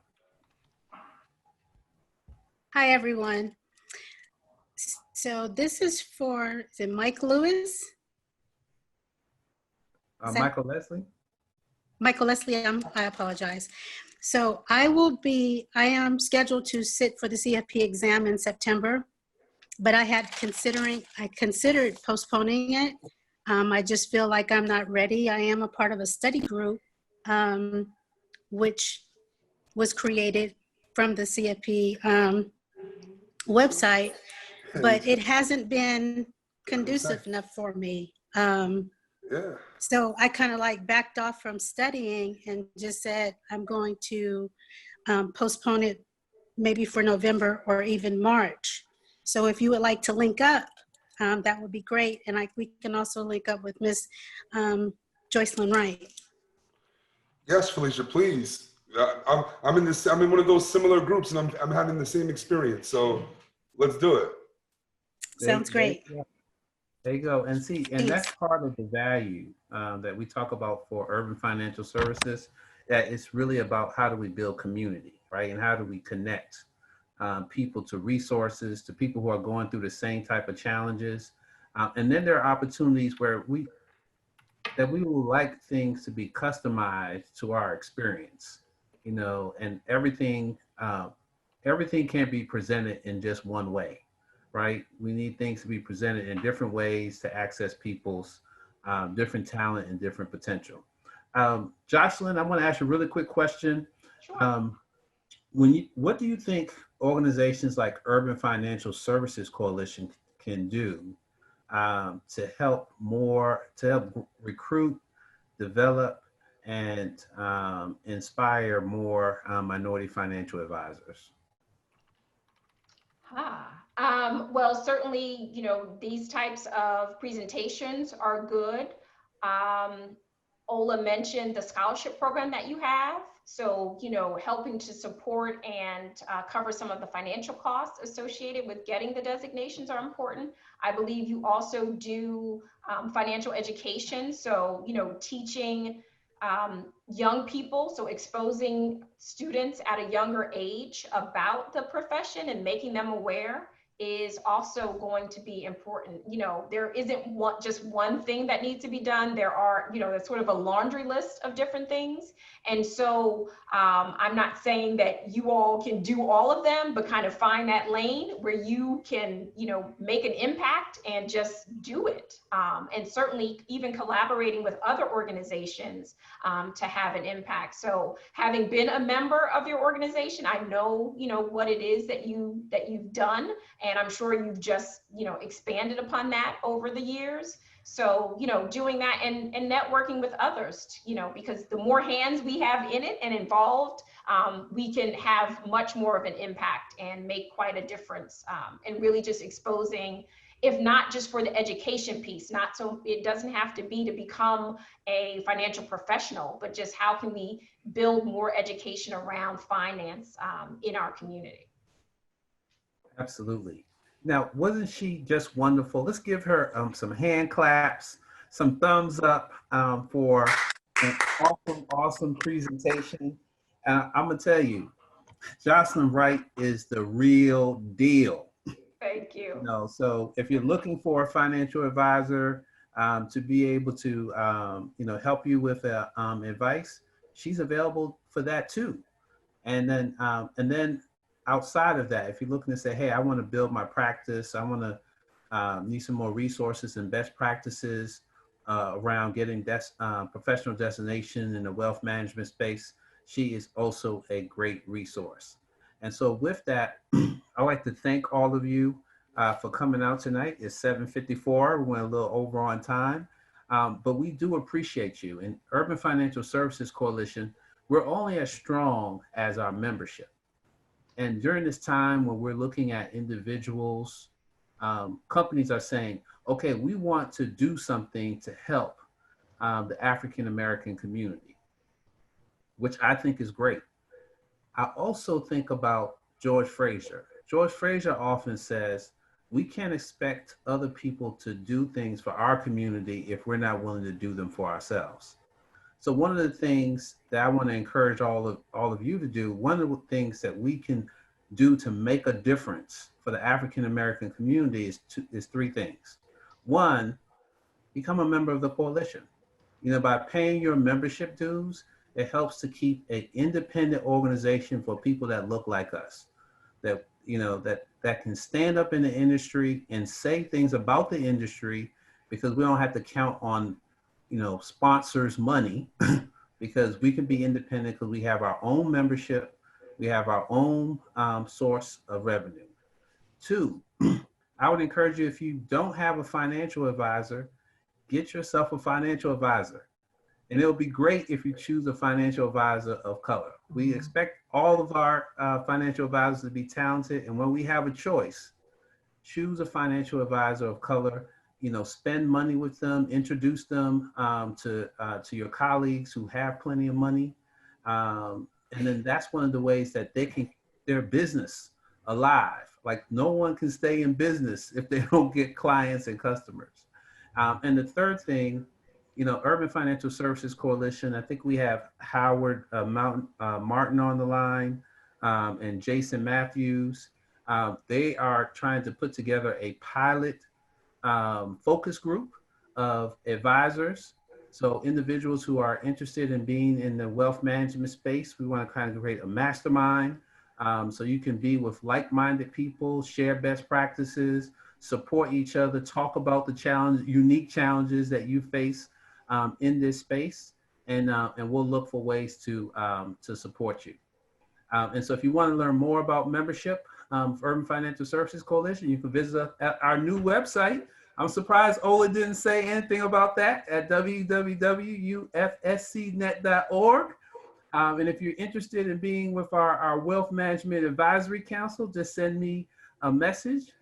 Hi, everyone. So this is for, is it Mike Lewis? Michael Leslie? Michael Leslie, I apologize. So I am scheduled to sit for the CFP exam in September, but I considered postponing it. I just feel like I'm not ready. I am a part of a study group, which was created from the CFP website, but it hasn't been conducive enough for me. So I kind of like backed off from studying and just said, I'm going to postpone it maybe for November or even March. So if you would like to link up, that would be great. And we can also link up with Miss Jocelyn Wright. Yes, Felicia, please. I'm in one of those similar groups, and I'm having the same experience. So let's do it. Sounds great. There you go. And see, and that's part of the value that we talk about for urban financial services, that it's really about how do we build community, right? And how do we connect people to resources, to people who are going through the same type of challenges. And then there are opportunities where we would like things to be customized to our experience, you know, and everything can't be presented in just one way, right? We need things to be presented in different ways to access people's different talent and different potential. Jocelyn, I want to ask you a really quick question. Sure. What do you think organizations like Urban Financial Services Coalition can do to help recruit, develop, and inspire more minority financial advisors? Well, certainly, you know, these types of presentations are good. Ola mentioned the scholarship program that you have. So, you know, helping to support and cover some of the financial costs associated with getting the designations are important. I believe you also do financial education. So, you know, teaching young people, so exposing students at a younger age about the profession and making them aware is also going to be important. You know, there isn't just one thing that needs to be done. There are, you know, there's sort of a laundry list of different things. And so I'm not saying that you all can do all of them, but kind of find that lane where you can, you know, make an impact and just do it. And certainly even collaborating with other organizations to have an impact. So having been a member of your organization, I know, you know, what it is that you've done. And I'm sure you've just, you know, expanded upon that over the years. So, you know, doing that and networking with others, you know, because the more hands we have in it and involved, we can have much more of an impact and make quite a difference, and really just exposing, if not just for the education piece, not so it doesn't have to be to become a financial professional, but just how can we build more education around finance in our community. Absolutely. Now, wasn't she just wonderful? Let's give her some hand claps, some thumbs up for an awesome presentation. I'm gonna tell you, Jocelyn Wright is the real deal. Thank you. You know, so if you're looking for a financial advisor to be able to, you know, help you with advice, she's available for that too. And then outside of that, if you're looking to say, hey, I want to build my practice, I want to need some more resources and best practices around getting professional designation in the wealth management space, she is also a great resource. And so with that, I'd like to thank all of you for coming out tonight. It's 7:54, we went a little over on time, but we do appreciate you. In Urban Financial Services Coalition, we're only as strong as our membership. And during this time when we're looking at individuals, companies are saying, okay, we want to do something to help the African-American community, which I think is great. I also think about George Fraser. George Fraser often says, we can't expect other people to do things for our community if we're not willing to do them for ourselves. So one of the things that I want to encourage all of you to do, one of the things that we can do to make a difference for the African-American community is three things. One, become a member of the coalition. You know, by paying your membership dues, it helps to keep an independent organization for people that look like us, that, you know, that can stand up in the industry and say things about the industry, because we don't have to count on, you know, sponsors' money because we can be independent because we have our own membership, we have our own source of revenue. Two, I would encourage you, if you don't have a financial advisor, get yourself a financial advisor. And it'll be great if you choose a financial advisor of color. We expect all of our financial advisors to be talented. And when we have a choice, choose a financial advisor of color. You know, spend money with them, introduce them to your colleagues who have plenty of money. And then that's one of the ways that they can keep their business alive. Like, no one can stay in business if they don't get clients and customers. And the third thing, you know, Urban Financial Services Coalition, I think we have Howard Martin on the line and Jason Matthews. They are trying to put together a pilot focus group of advisors. So individuals who are interested in being in the wealth management space, we want to kind of create a mastermind. So you can be with like-minded people, share best practices, support each other, talk about the unique challenges that you face in this space, and we'll look for ways to support you. And so if you want to learn more about membership for Urban Financial Services Coalition, you can visit us at our new website. I'm surprised Ola didn't say anything about that, at www.ufscnet.org. And if you're interested in being with our Wealth Management Advisory Council, just send me a message.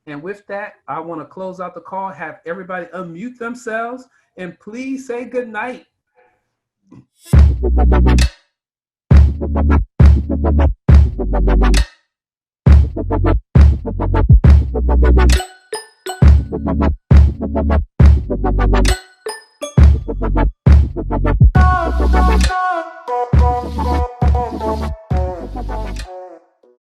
And with that, I want to close out the call, have everybody unmute themselves, and please say good night.